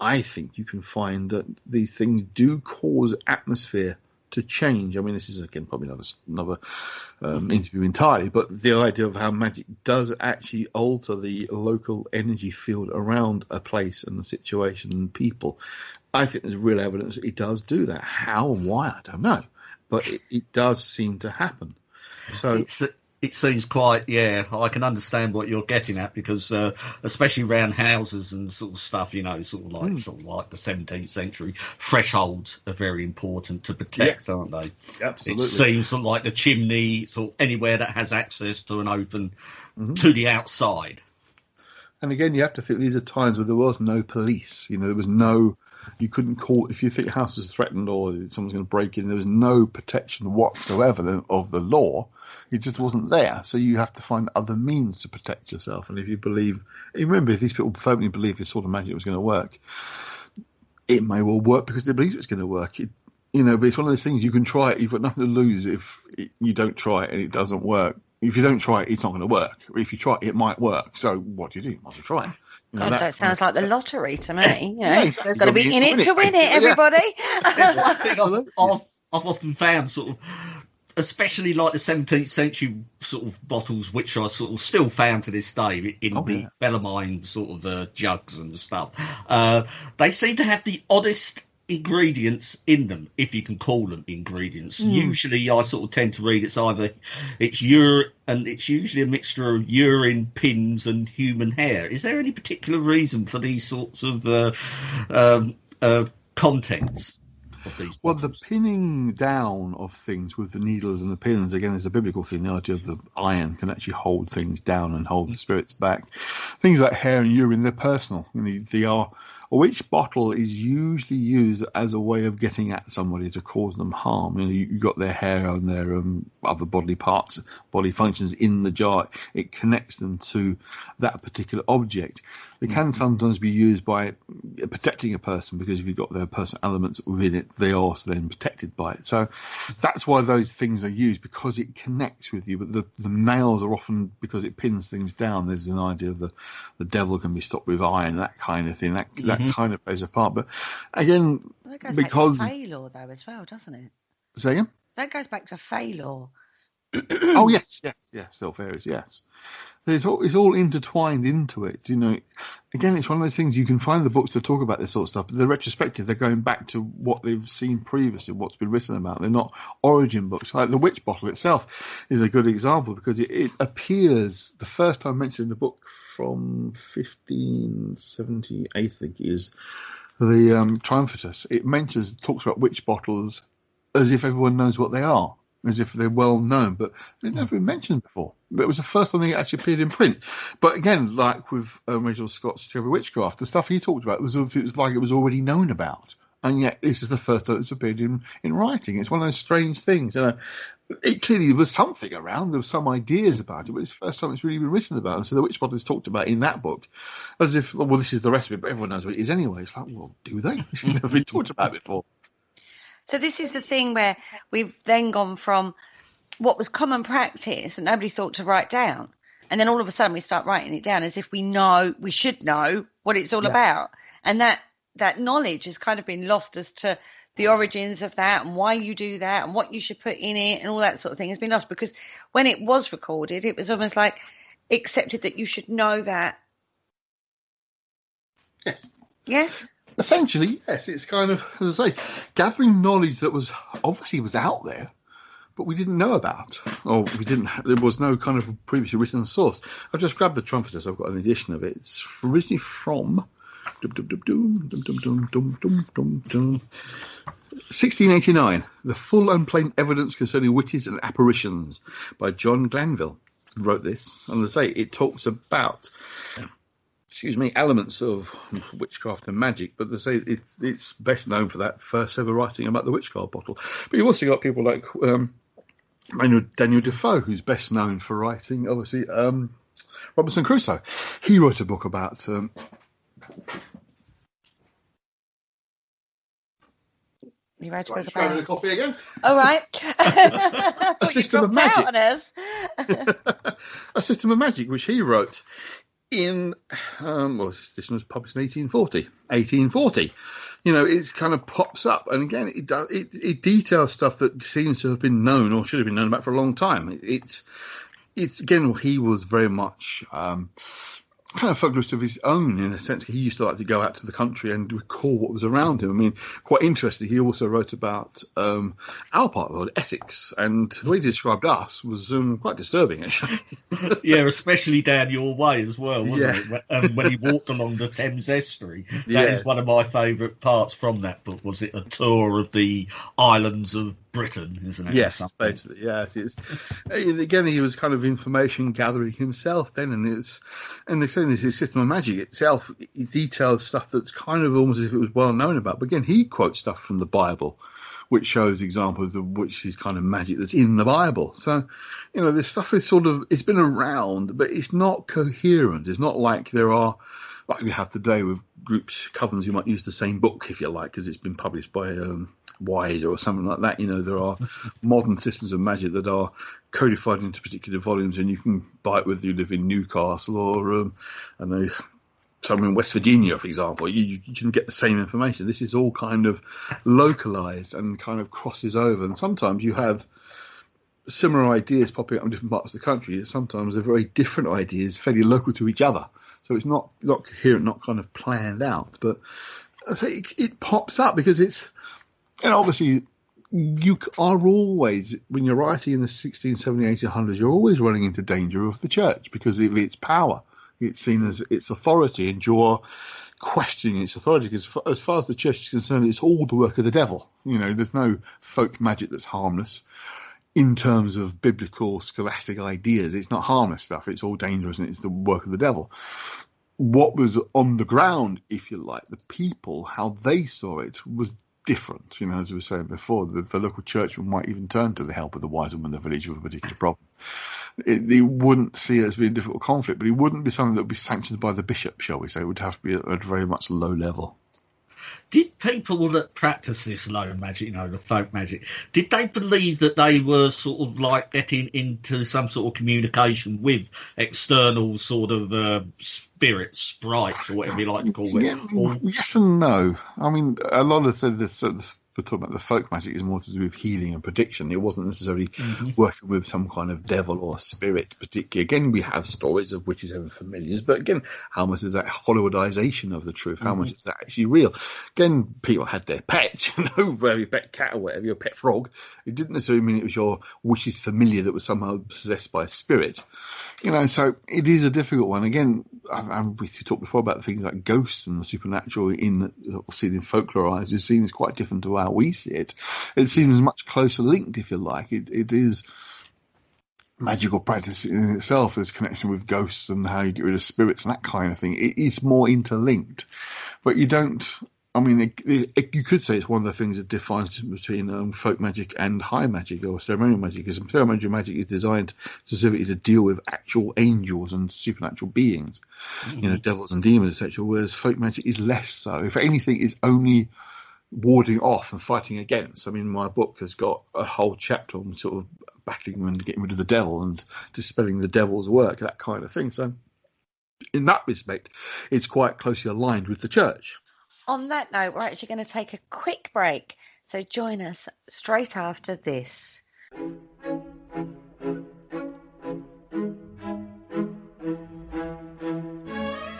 I think you can find that these things do cause atmosphere to change. I mean, this is again probably another interview entirely, but the idea of how magic does actually alter the local energy field around a place and the situation and people. I think there's real evidence that it does do that. How and why, I don't know, but it does seem to happen. So it seems quite, I can understand what you're getting at, because especially around houses and sort of stuff, sort of like the 17th century, thresholds are very important to protect, aren't they? Absolutely. It seems sort of like the chimney, sort of anywhere that has access to an open to the outside. And again, you have to think these are times where there was no police. There was you couldn't call, if you think your house is threatened or someone's going to break in, there was no protection whatsoever of the law. It just wasn't there. So you have to find other means to protect yourself. And if you remember, if these people firmly believe this sort of magic was going to work, it may well work because they believe it's going to work. But it's one of those things, you can try it. You've got nothing to lose if you don't try it and it doesn't work. If you don't try it, it's not going to work. If you try it, it might work. So what do? You might try it. God, that sounds like the lottery to me. There's got to be in it to win it, everybody. I think I've often found sort of, especially like the 17th century sort of bottles, which are sort of still found to this day in the Bellarmine sort of jugs and stuff. They seem to have the oddest ingredients in them, if you can call them ingredients. Usually I sort of tend to read it's urine, and it's usually a mixture of urine, pins and human hair. Is there any particular reason for these sorts of contents? of these Well, bottles. the pinning down of things with the needles and the pins, again, is a biblical thing. The idea of the iron can actually hold things down and hold the spirits back. Things like hair and urine, they're personal. They are. Which bottle is usually used as a way of getting at somebody to cause them harm. You've got their hair and their other bodily parts, bodily functions in the jar. It connects them to that particular object. They can sometimes be used by protecting a person, because if you've got their personal elements within it, they are also then protected by it. So that's why those things are used, because it connects with you. But the nails are often, because it pins things down, there's an idea of the devil can be stopped with iron, that kind of thing. That kind of plays a part. But again, Well, that goes because back to Fey law, though, as well, doesn't it? say again? That goes back to Fey law. Oh yes, still varies. Yes, it's all intertwined into it. Again, it's one of those things. You can find the books that talk about this sort of stuff, but they're retrospective. They're going back to what they've seen previously, what's been written about. They're not origin books. Like the witch bottle itself is a good example, because it appears the first time mentioned in the book from 1578, I think, is the Triumphatus. It talks about witch bottles as if everyone knows what they are, as if they're well known, but they've never been mentioned before. But it was the first time they actually appeared in print. But again, like with Reginald Scott's Cherry Witchcraft, the stuff he talked about was like it was already known about. And yet this is the first time it's appeared in writing. It's one of those strange things. It clearly was something around. There were some ideas about it, but it's the first time it's really been written about. And so the witch bottle is talked about in that book as if, well, this is the rest of it, but everyone knows what it is anyway. It's like, well, do they? It's never been talked about before. So this is the thing where we've then gone from what was common practice and nobody thought to write down. And then all of a sudden we start writing it down as if we should know what it's all about. And that knowledge has kind of been lost as to the origins of that and why you do that and what you should put in it and all that sort of thing has been lost, because when it was recorded, it was almost like accepted that you should know that. Yes. Yes? Essentially, yes. It's kind of, as I say, gathering knowledge that was out there, but we didn't know about, or there was no kind of previously written source. I've just grabbed the Trumpetus. I've got an edition of it. It's originally from 1689, The Full Unplain Evidence Concerning Witches and Apparitions by John Glanville wrote this. And as I say, it talks about elements of witchcraft and magic, but they say it's best known for that first ever writing about the witchcraft bottle. But you've also got people like Daniel Defoe, who's best known for writing, obviously, Robinson Crusoe. He wrote a book about You ready to Right, grabbing a coffee again. All right. A System of Magic. On us. A System of Magic, which he wrote in, this edition was published in 1840. It kind of pops up, and again, it details stuff that seems to have been known or should have been known about for a long time. It's again, he was very much kind of folklorist of his own, in a sense. He used to like to go out to the country and recall what was around him. I mean, quite interesting, he also wrote about our part of the world, Essex, and the way he described us was quite disturbing, actually. Yeah, especially down your way as well, wasn't it? When he walked along the Thames Estuary. That is one of my favourite parts from that book. Was it a tour of the islands of Britain, isn't it? Yes, basically, yes. Again, he was kind of information gathering himself then, and they're saying this System of Magic itself, it details stuff that's kind of almost as if it was well known about. But again, he quotes stuff from the Bible, which shows examples of which is kind of magic that's in the Bible. So, this stuff is it's been around, but it's not coherent. It's not like there are, like we have today with groups, covens who might use the same book, if you like, because it's been published by Wise or something like that. There are modern systems of magic that are codified into particular volumes, and you can buy it whether you live in Newcastle or somewhere in West Virginia, for example. You can get the same information. This is all kind of localized and kind of crosses over, and sometimes you have similar ideas popping up in different parts of the country. Sometimes they're very different ideas, fairly local to each other. So it's not coherent, not kind of planned out. But I say it pops up because it's, obviously you are always, when you're writing in the 16, 17, 1800s, you're always running into danger of the church because of its power. It's seen as its authority, and questioning its authority, because as far as the church is concerned, it's all the work of the devil. There's no folk magic that's harmless. In terms of biblical scholastic ideas, it's not harmless stuff. It's all dangerous and it's the work of the devil. What was on the ground, if you like, the people, how they saw it was different. As we were saying before, the local churchman might even turn to the help of the wise woman in the village with a particular problem. He wouldn't see it as being a difficult conflict, but it wouldn't be something that would be sanctioned by the bishop, shall we say. It would have to be at a very much low level. Did people that practice this low magic, the folk magic, did they believe that they were sort of like getting into some sort of communication with external sort of spirits, sprites, or whatever you like to call it? Yeah, yes and no. I mean, a lot of we're talking about the folk magic is more to do with healing and prediction. It wasn't necessarily working with some kind of devil or spirit particularly. Again, we have stories of witches having familiars, but again, how much is that Hollywoodization of the truth? How much is that actually real? Again, people had their pets, whether your pet cat or whatever, your pet frog. It didn't necessarily mean it was your witch's familiar that was somehow possessed by a spirit. So it is a difficult one. Again, we talked before about things like ghosts and the supernatural seen in folklore eyes. It seems quite different to how we see it. It seems much closer linked, if you like. It is magical practice in itself. There's connection with ghosts and how you get rid of spirits and that kind of thing. It is more interlinked, but you don't. I mean, you could say it's one of the things that defines between folk magic and high magic or ceremonial magic, because ceremonial magic is designed specifically to deal with actual angels and supernatural beings, devils and demons, etc., whereas folk magic is less so. If anything, it's only warding off and fighting against. I mean, my book has got a whole chapter on sort of battling and getting rid of the devil and dispelling the devil's work, that kind of thing. So in that respect, it's quite closely aligned with the church. On that note, we're actually going to take a quick break, so join us straight after this.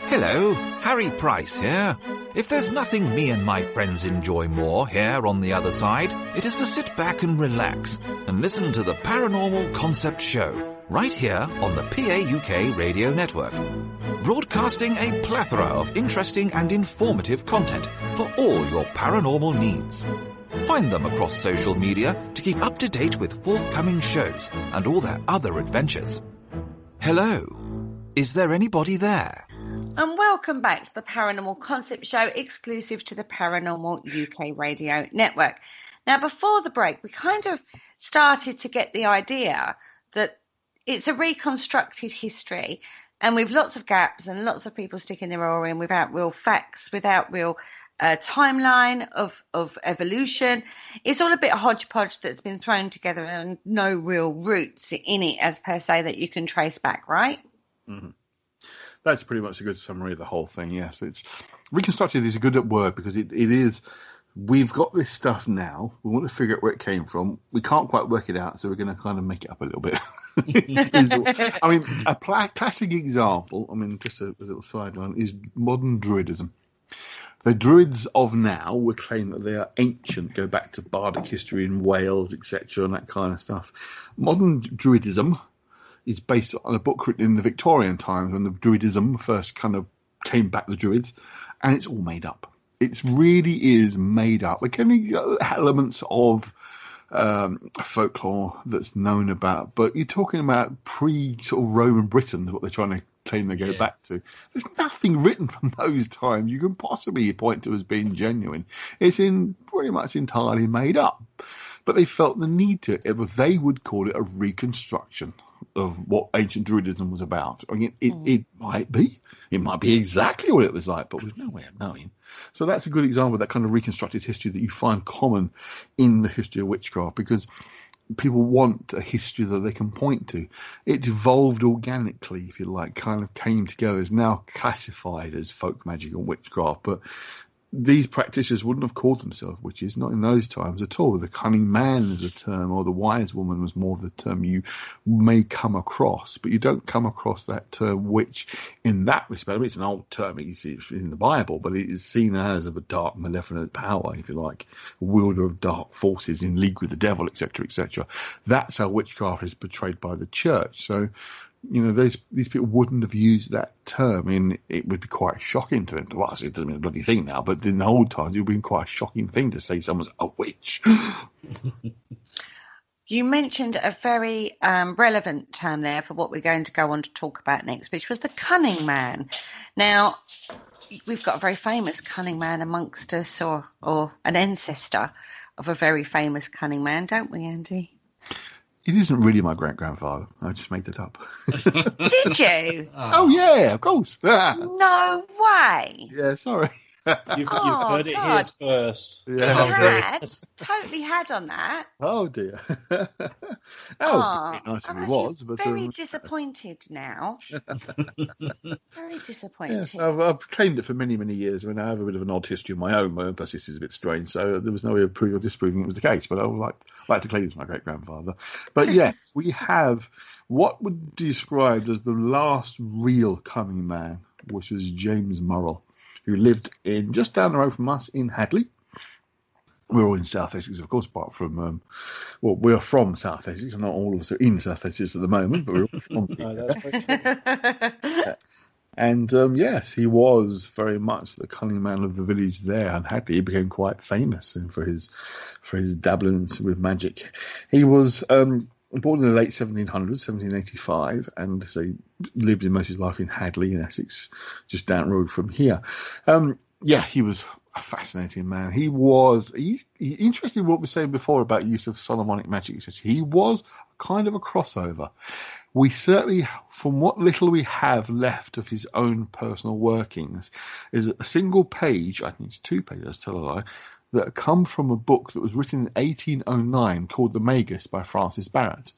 Hello, Harry Price here. If there's nothing me and my friends enjoy more here on the other side, it is to sit back and relax and listen to the Paranormal Concept Show, right here on the PAUK Radio Network. Broadcasting a plethora of interesting and informative content for all your paranormal needs. Find them across social media to keep up to date with forthcoming shows and all their other adventures. Hello, is there anybody there? And welcome back to the Paranormal Concept Show, exclusive to the Paranormal UK Radio Network. Now, before the break, we kind of started to get the idea that it's a reconstructed history, and with lots of gaps and lots of people sticking their oar in without real facts, without real timeline of evolution. It's all a bit hodgepodge that's been thrown together and no real roots in it as per se that you can trace back, right? Mm-hmm. That's pretty much a good summary of the whole thing, yes. It's reconstructed is a good word because it is. We've got this stuff now. We want to figure out where it came from. We can't quite work it out, so we're going to kind of make it up a little bit. I mean, a classic example, just a little sideline, is modern Druidism. The Druids of now would claim that they are ancient, go back to bardic history in Wales, etc., and that kind of stuff. Modern Druidism is based on a book written in the Victorian times when the Druidism first kind of came back, the Druids, and it's all made up. It really is made up. Like any elements of folklore that's known about, but you're talking about sort of Roman Britain, what they're trying to claim they go back to. There's nothing written from those times you can possibly point to as being genuine. It's pretty much entirely made up. But they felt the need to. They would call it a reconstruction of what ancient Druidism was about. I mean, it might be. It might be exactly what it was like, but we've no way of knowing. So that's a good example of that kind of reconstructed history that you find common in the history of witchcraft, because people want a history that they can point to. It evolved organically, if you like, kind of came together, is now classified as folk magic and witchcraft, but these practitioners wouldn't have called themselves witches, not in those times at all. The cunning man is a term, or the wise woman was more of the term you may come across, but you don't come across that term witch in that respect. I mean, it's an old term, you see it's in the Bible, but it is seen as of a dark, malevolent power, if you like, a wielder of dark forces in league with the devil, etc., etc. That's how witchcraft is portrayed by the church. So these people wouldn't have used that term. And it would be quite shocking to them. To us, it doesn't mean a bloody thing now, but in the old times, it would be quite a shocking thing to say someone's a witch. You mentioned a very relevant term there for what we're going to go on to talk about next, which was the Cunning Man. Now, we've got a very famous Cunning Man amongst us, or an ancestor of a very famous Cunning Man, don't we, Andy? It isn't really my great-grandfather. I just made it up. Did you? Oh, yeah, of course. No way. Yeah, sorry. You've heard it here first. Yeah. Totally had on that. Oh dear. Pretty nice if he was, but very disappointed now. Very disappointed. Yes, I've claimed it for many, many years. I mean, I have a bit of an odd history of my own. My own persistence is a bit strange, so there was no way of proving or disproving it was the case. But I would like to claim it was my great grandfather. But yes, we have what would be described as the last real Cunning Man, which was James Morrow, who lived in just down the road from us in Hadley. We're all in South Essex, of course, apart from, we're from South Essex, and not all of us are in South Essex at the moment, but we're all from the And yes, he was very much the cunning man of the village there, and Hadley became quite famous for his dabblings with magic. He was born in the late 1700s, 1785, and he lived in most of his life in Hadley in Essex, just down the road from here. He was a fascinating man. He interesting what we were saying before about use of Solomonic magic, etc. He was kind of a crossover. We certainly, from what little we have left of his own personal workings, is a single page, I think it's 2 pages, tell a lie, that come from a book that was written in 1809 called The Magus by Francis Barrett.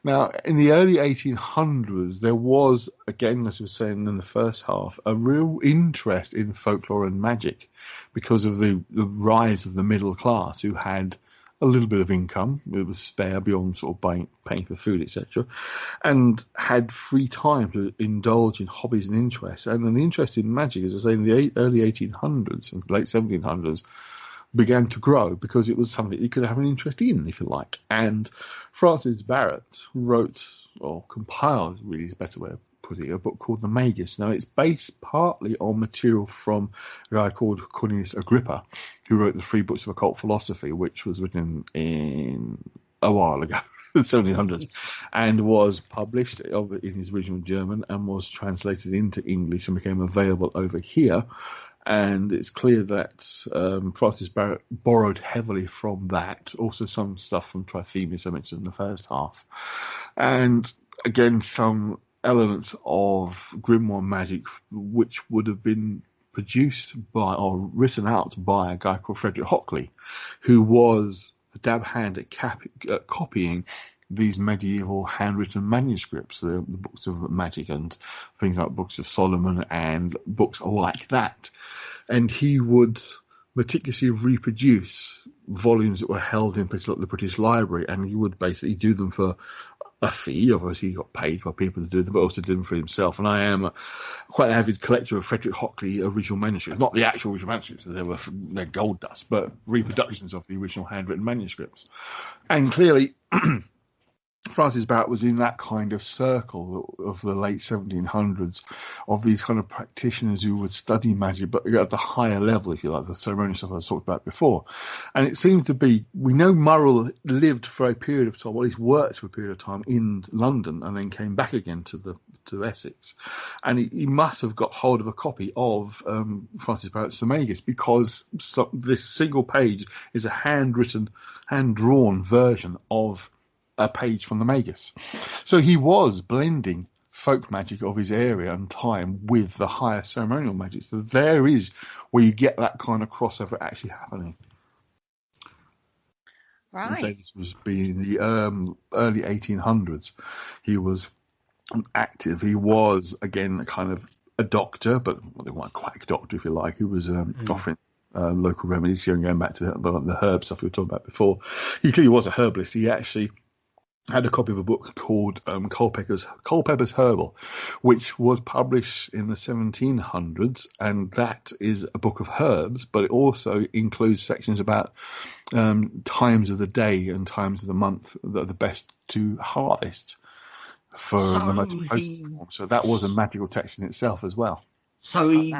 Now, in the early 1800s, there was, again, as we were saying in the first half, a real interest in folklore and magic because of the rise of the middle class who had a little bit of income, it was spare beyond sort of paying for food, etc., and had free time to indulge in hobbies and interests. And an interest in magic, as I say, in the early 1800s and late 1700s, began to grow because it was something you could have an interest in, if you like. And Francis Barrett wrote, or compiled, really is a better way of putting it, a book called The Magus. Now, it's based partly on material from a guy called Cornelius Agrippa, who wrote the 3 books of occult philosophy, which was written in a while ago, the 1700s, and was published in his original German and was translated into English and became available over here. And it's clear that Francis Barrett borrowed heavily from that. Also some stuff from Trithemius I mentioned in the first half. And again, some elements of grimoire magic which would have been produced by or written out by a guy called Frederick Hockley, who was a dab hand at copying these medieval handwritten manuscripts, the books of magic and things like books of Solomon and books like that. And he would meticulously reproduce volumes that were held in places like the British Library, and he would basically do them for a fee. Obviously, he got paid by people to do them, but also did them for himself. And I am quite an avid collector of Frederick Hockley original manuscripts, not the actual original manuscripts, they're gold dust, but reproductions of the original handwritten manuscripts. And clearly, Francis Barrett was in that kind of circle of the late 1700s of these kind of practitioners who would study magic, but at the higher level, if you like, the ceremonial stuff I talked about before. And it seems to be, we know Morrow lived for a period of time, well, he's worked for a period of time in London and then came back again to Essex. And he must have got hold of a copy of Francis Barrett's The Magus, because this single page is a hand-drawn version of a page from the Magus. So he was blending folk magic of his area and time with the higher ceremonial magic. So there is where you get that kind of crossover actually happening. Right. This was being the early 1800s. He was active. He was, again, kind of a doctor, but they weren't quite a doctor, if you like. He was offering local remedies, going back to the herb stuff we were talking about before. He clearly was a herbalist. He actually had a copy of a book called Culpeper's Herbal, which was published in the 1700s, and that is a book of herbs, but it also includes sections about times of the day and times of the month that are the best to harvest. for the most postage form. So that was a magical text in itself as well. So he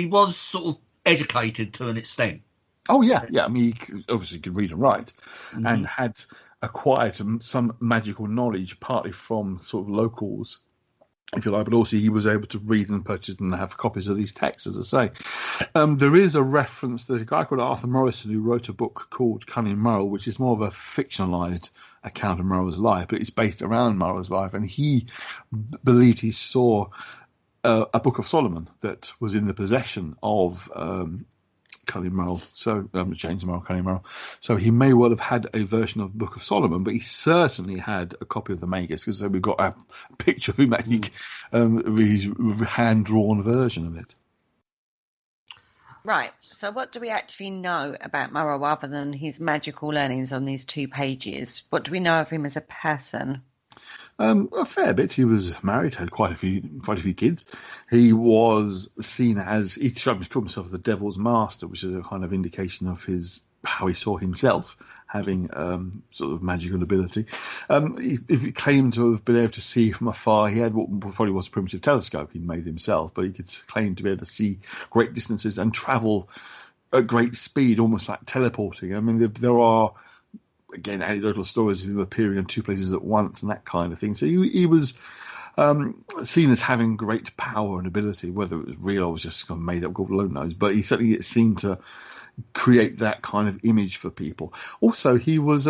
was sort of educated to an extent. Oh yeah. I mean, he obviously could read and write, and had acquired some magical knowledge, partly from sort of locals, if you like, but also he was able to read and purchase and have copies of these texts, as I say. There is a reference, there's a guy called Arthur Morrison who wrote a book called Cunning Man, which is more of a fictionalized account of Morrow's life, but it's based around Morrow's life, and he believed he saw a Book of Solomon that was in the possession of Cunning Man, so James Morrow, Cunning Man. So he may well have had a version of the Book of Solomon, but he certainly had a copy of the Magus, because we've got a picture of him actually, his hand-drawn version of it. Right, so what do we actually know about Morrow other than his magical learnings on these 2 pages? What do we know of him as a person? A fair bit. He was married, had quite a few kids. He was seen as, he called himself the Devil's Master, which is a kind of indication of how he saw himself having sort of magical ability. He claimed to have been able to see from afar. He had what probably was a primitive telescope he'd made himself, but he could claim to be able to see great distances and travel at great speed, almost like teleporting. I mean, there are, again, anecdotal stories of him appearing in 2 places at once and that kind of thing. So he was seen as having great power and ability, whether it was real or was just kind of made up, God alone knows. But he certainly seemed to create that kind of image for people. Also, he was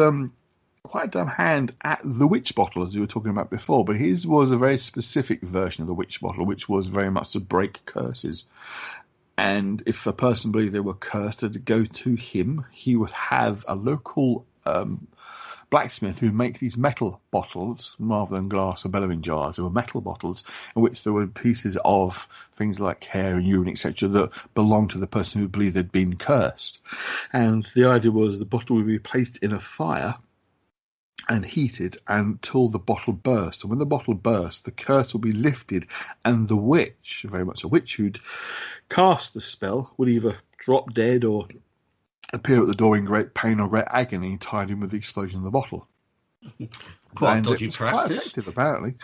quite a damn hand at the witch bottle, as we were talking about before, but his was a very specific version of the witch bottle, which was very much to break curses. And if a person believed they were cursed, to go to him, he would have a local blacksmith who would make these metal bottles rather than glass or bellowing jars. There were metal bottles in which there were pieces of things like hair and urine, etc., that belonged to the person who believed they'd been cursed. And the idea was the bottle would be placed in a fire and heated until the bottle burst. And when the bottle burst, the curse would be lifted, and the witch, very much a witch who'd cast the spell, would either drop dead or appear at the door in great pain or great agony, tied in with the explosion of the bottle. Quite dodgy practice. Quite effective, apparently.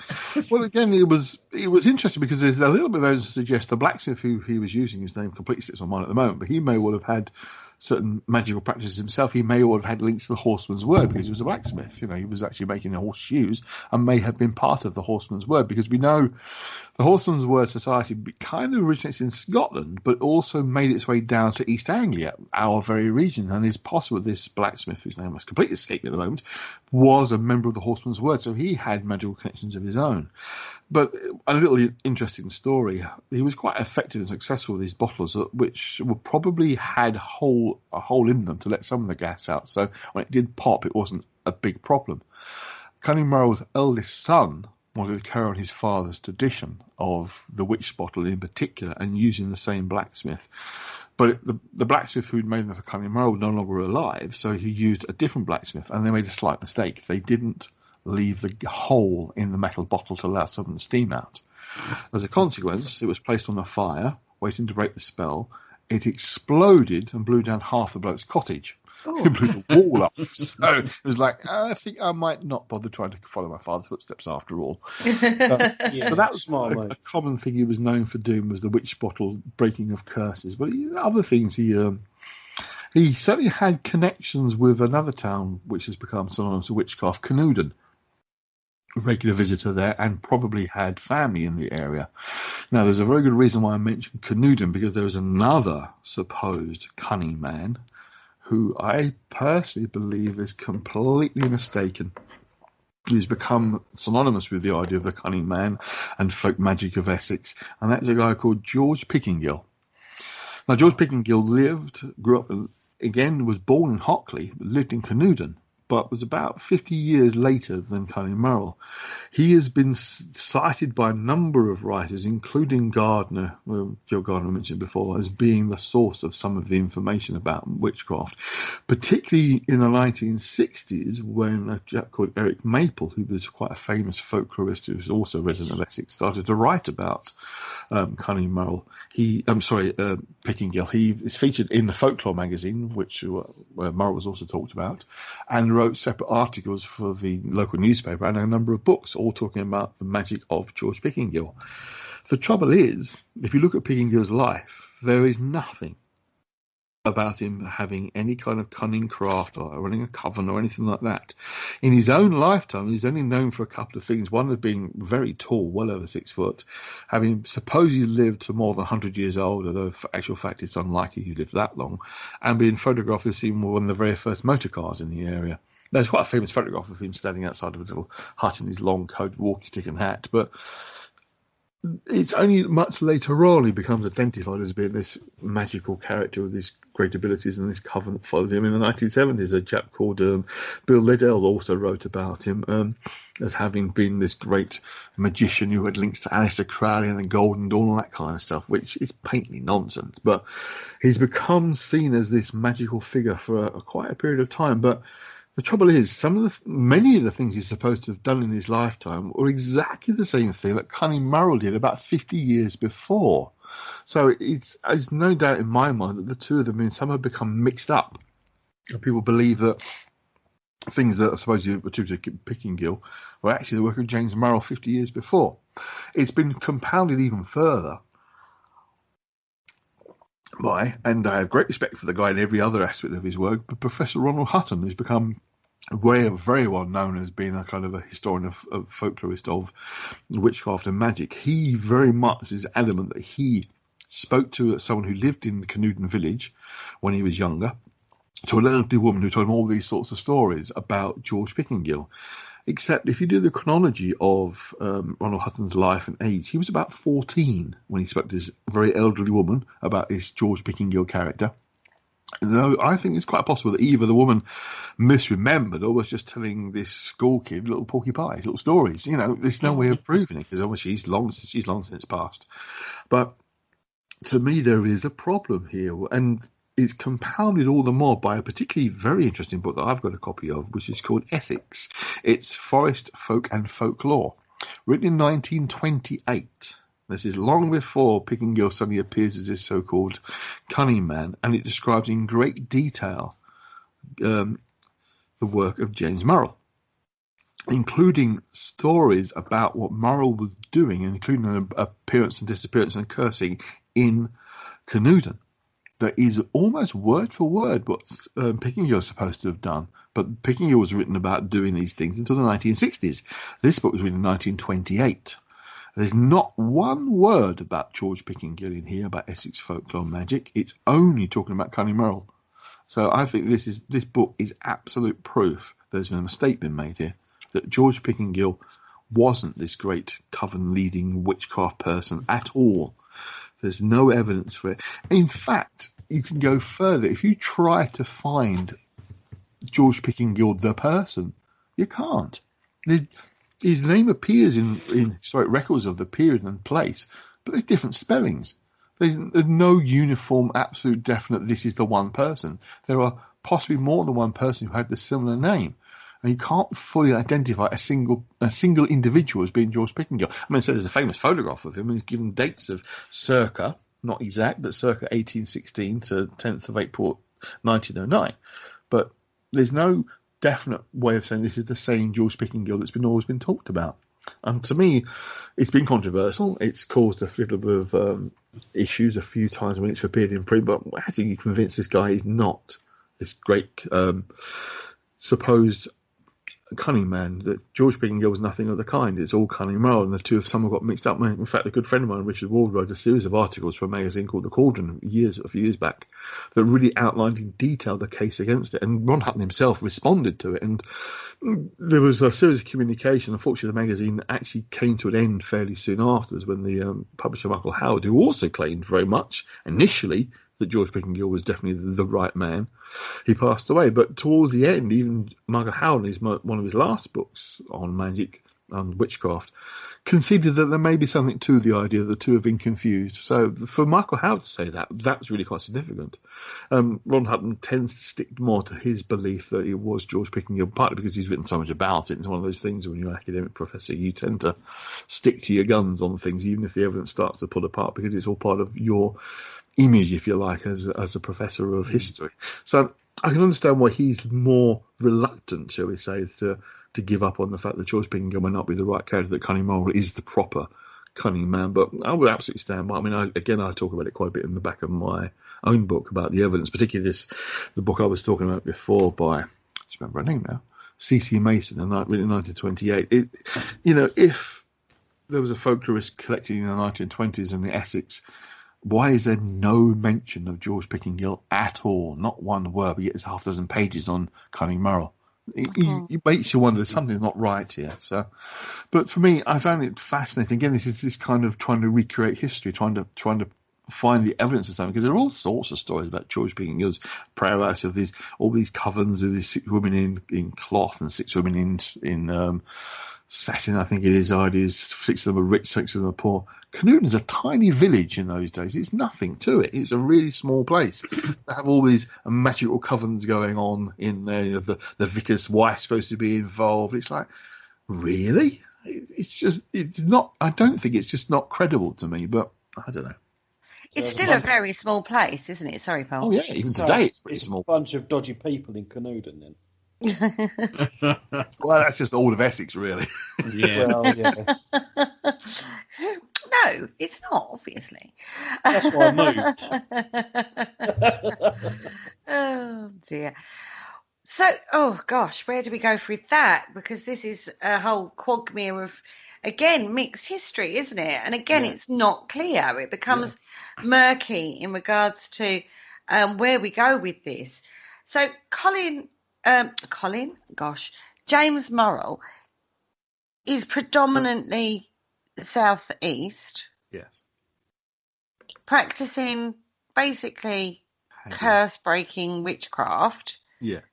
Well, again, it was interesting because there's a little bit of evidence to suggest the blacksmith who he was using, his name completely slips on mine at the moment, but he may well have had certain magical practices himself. He may well have had links to the Horseman's Word because he was a blacksmith. You know, he was actually making horseshoes and may have been part of the Horseman's Word, because we know the Horseman's Word Society kind of originates in Scotland, but also made its way down to East Anglia, our very region. And it's possible this blacksmith, whose name has completely escaped me at the moment, was a member of the Horseman's Word, so he had magical connections of his own. But a little interesting story, he was quite effective and successful with these bottles, which probably had a hole in them to let some of the gas out. So when it did pop, it wasn't a big problem. Cunning Man's eldest son wanted to carry on his father's tradition of the witch bottle in particular and using the same blacksmith. But the blacksmith who'd made them for Cunning Man was no longer alive, so he used a different blacksmith, and they made a slight mistake. They didn't leave the hole in the metal bottle to allow some steam out. As a consequence, it was placed on a fire, waiting to break the spell. It exploded and blew down half the bloke's cottage. It blew the wall up. So it was like, I think I might not bother trying to follow my father's footsteps after all. So that was a common thing he was known for doing, was the witch bottle breaking of curses. But other things, he certainly had connections with another town which has become synonymous with witchcraft, Canuden. Regular visitor there, and probably had family in the area. Now, there's a very good reason why I mentioned Canuden, because there was another supposed cunning man who I personally believe is completely mistaken. He's become synonymous with the idea of the cunning man and folk magic of Essex, and that's a guy called George Pickingill. Now, George Pickingill grew up, again, was born in Hockley, lived in Canuden, but was about 50 years later than Cunning Man. He has been cited by a number of writers, including Gardner, Joe Gardner mentioned before, as being the source of some of the information about witchcraft, particularly in the 1960s when a chap called Eric Maple, who was quite a famous folklorist who was also a resident of Essex, started to write about Cunning Man. Pickingill. He is featured in the Folklore magazine, which Morrow was also talked about, and wrote separate articles for the local newspaper and a number of books, all talking about the magic of George Pickingill. The trouble is, if you look at Pickingill's life, there is nothing about him having any kind of cunning craft or running a coven or anything like that. In his own lifetime, he's only known for a couple of things. One of being very tall, well over 6 foot, having supposedly lived to more than 100 years old, although for actual fact it's unlikely he lived that long, and being photographed as seeing one of the very first motor cars in the area. There's quite a famous photograph of him standing outside of a little hut in his long coat, walking stick and hat, but it's only much later on he becomes identified as being this magical character with these great abilities and this coven that followed him. In the 1970s, a chap called Bill Liddell also wrote about him as having been this great magician who had links to Aleister Crowley and the Golden Dawn and all that kind of stuff, which is patently nonsense. But he's become seen as this magical figure for quite a period of time. But the trouble is, many of the things he's supposed to have done in his lifetime were exactly the same thing that Cunning Man did about 50 years before. So there's no doubt in my mind that the two of them in some have become mixed up. People believe that things that are supposedly attributed to Pickingill were actually the work of James Morrow 50 years before. It's been compounded even further by, and I have great respect for the guy in every other aspect of his work, but Professor Ronald Hutton has become very well known as being a kind of a historian of folklorist of witchcraft and magic. He very much is adamant that he spoke to someone who lived in Canewdon village when he was younger, to an elderly woman who told him all these sorts of stories about George Pickingill. Except if you do the chronology of Ronald Hutton's life and age, he was about 14 when he spoke to this very elderly woman about this George Pickingill character. Though I think it's quite possible that either the woman misremembered or was just telling this school kid little porky pies, little stories. There's no way of proving it because she's long since passed. But to me, there is a problem here, and it's compounded all the more by a particularly very interesting book that I've got a copy of, which is called Essex. It's Forest Folk and Folklore, written in 1928. This is long before Pickingill suddenly appears as this so-called Cunning Man, and it describes in great detail the work of James Morrow, including stories about what Morrow was doing, including an appearance and disappearance and cursing in Canewdon. That is almost word for word what Pickingill is supposed to have done. But Pickingill was written about doing these things until the 1960s. This book was written in 1928. There's not one word about George Pickingill in here, about Essex folklore and magic. It's only talking about Cunning Man. So I think this book is absolute proof there's been a mistake been made here, that George Pickingill wasn't this great coven-leading witchcraft person at all. There's no evidence for it. In fact, you can go further. If you try to find George Pickingill the person, you can't. His name appears in historic records of the period and place, but there's different spellings. There's no uniform, absolute, definite, this is the one person. There are possibly more than one person who had the similar name. And you can't fully identify a single individual as being George Pickingill. I mean, so there's a famous photograph of him, and he's given dates of circa, not exact, but circa 1816 to 10th of April 1909. But there's no definite way of saying this is the same George Pickingill that's always been talked about. And to me, it's been controversial. It's caused a little bit of issues a few times when it's appeared in print. But how do you convince this guy is not this great supposed Cunning Man, that George Pickingill was nothing of the kind? It's all Cunning Man, and the two of somehow got mixed up. In fact, a good friend of mine, Richard Ward, wrote a series of articles for a magazine called The Cauldron a few years back that really outlined in detail the case against it, and Ron Hutton himself responded to it, and there was a series of communication. Unfortunately, the magazine actually came to an end fairly soon afterwards when the publisher Michael Howard, who also claimed very much initially that George Pickingill was definitely the right man, he passed away. But towards the end, even Michael Howard, in one of his last books on magic and witchcraft, conceded that there may be something to the idea that the two have been confused. So for Michael Howard to say that's really quite significant. Ron Hutton tends to stick more to his belief that it was George Pickingill, partly because he's written so much about it. It's one of those things when you're an academic professor, you tend to stick to your guns on things, even if the evidence starts to pull apart, because it's all part of your image, if you like, as a professor of history. So I can understand why he's more reluctant, shall we say, to give up on the fact that George Pickingham may not be the right character, that Cunning Man is the proper Cunning Man. But I would absolutely stand by. I mean, I talk about it quite a bit in the back of my own book about the evidence, particularly the book I was talking about before by, I just remember her name now, C.C. Mason, written in 1928. If there was a folklorist collected in the 1920s in the Essex, why is there no mention of George Pickingham at all? Not one word, but yet it's half a dozen pages on Cunning Man. It makes you wonder, something's not right here. So, but for me, I found it fascinating. Again, this is this kind of trying to recreate history, trying to find the evidence for something, because there are all sorts of stories about George Pickingham's prayer out of all these covens of these 6 women in cloth and 6 women in satin, I think it is. 6 of them are rich, 6 of them are poor. Canewton's a tiny village in those days. It's nothing to it. It's a really small place. They have all these magical covens going on in there. The vicar's wife's supposed to be involved. It's like, really? It's not. I don't think it's just not credible to me. But I don't know. It's still a very small place, isn't it? Sorry, Paul. Oh yeah, even today it's pretty small. A bunch of dodgy people in Canewton then. Well, that's just all of Essex, really. Yeah. Well, yeah. No, it's not, obviously. That's why I moved. Oh, dear. So, oh, gosh, where do we go with that? Because this is a whole quagmire of, again, mixed history, isn't it? And again, it's not clear. It becomes murky in regards to where we go with this. So, James Morrow is predominantly southeast. Yes. Practicing basically curse-breaking witchcraft. Yes.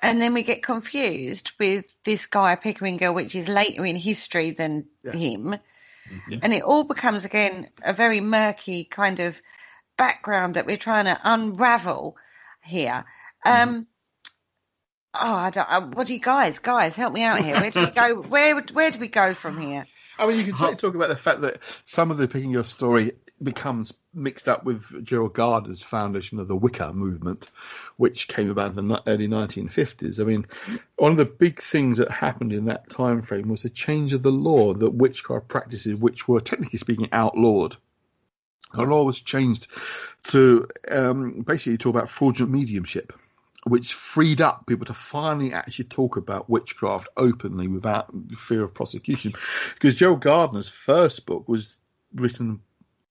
And then we get confused with this guy Pickeringill, which is later in history than him. Yeah. And it all becomes, again, a very murky kind of background that we're trying to unravel here. What do you guys help me out here? Where do we go? Where do we go from here? I mean, you can talk about the fact that some of the Pickingham story becomes mixed up with Gerald Gardner's foundation of the Wicca movement, which came about in the early 1950s. I mean, one of the big things that happened in that time frame was the change of the law that witchcraft practices, which were technically speaking outlawed. The law was changed to basically talk about fraudulent mediumship, which freed up people to finally actually talk about witchcraft openly without fear of prosecution. Because Gerald Gardner's first book was written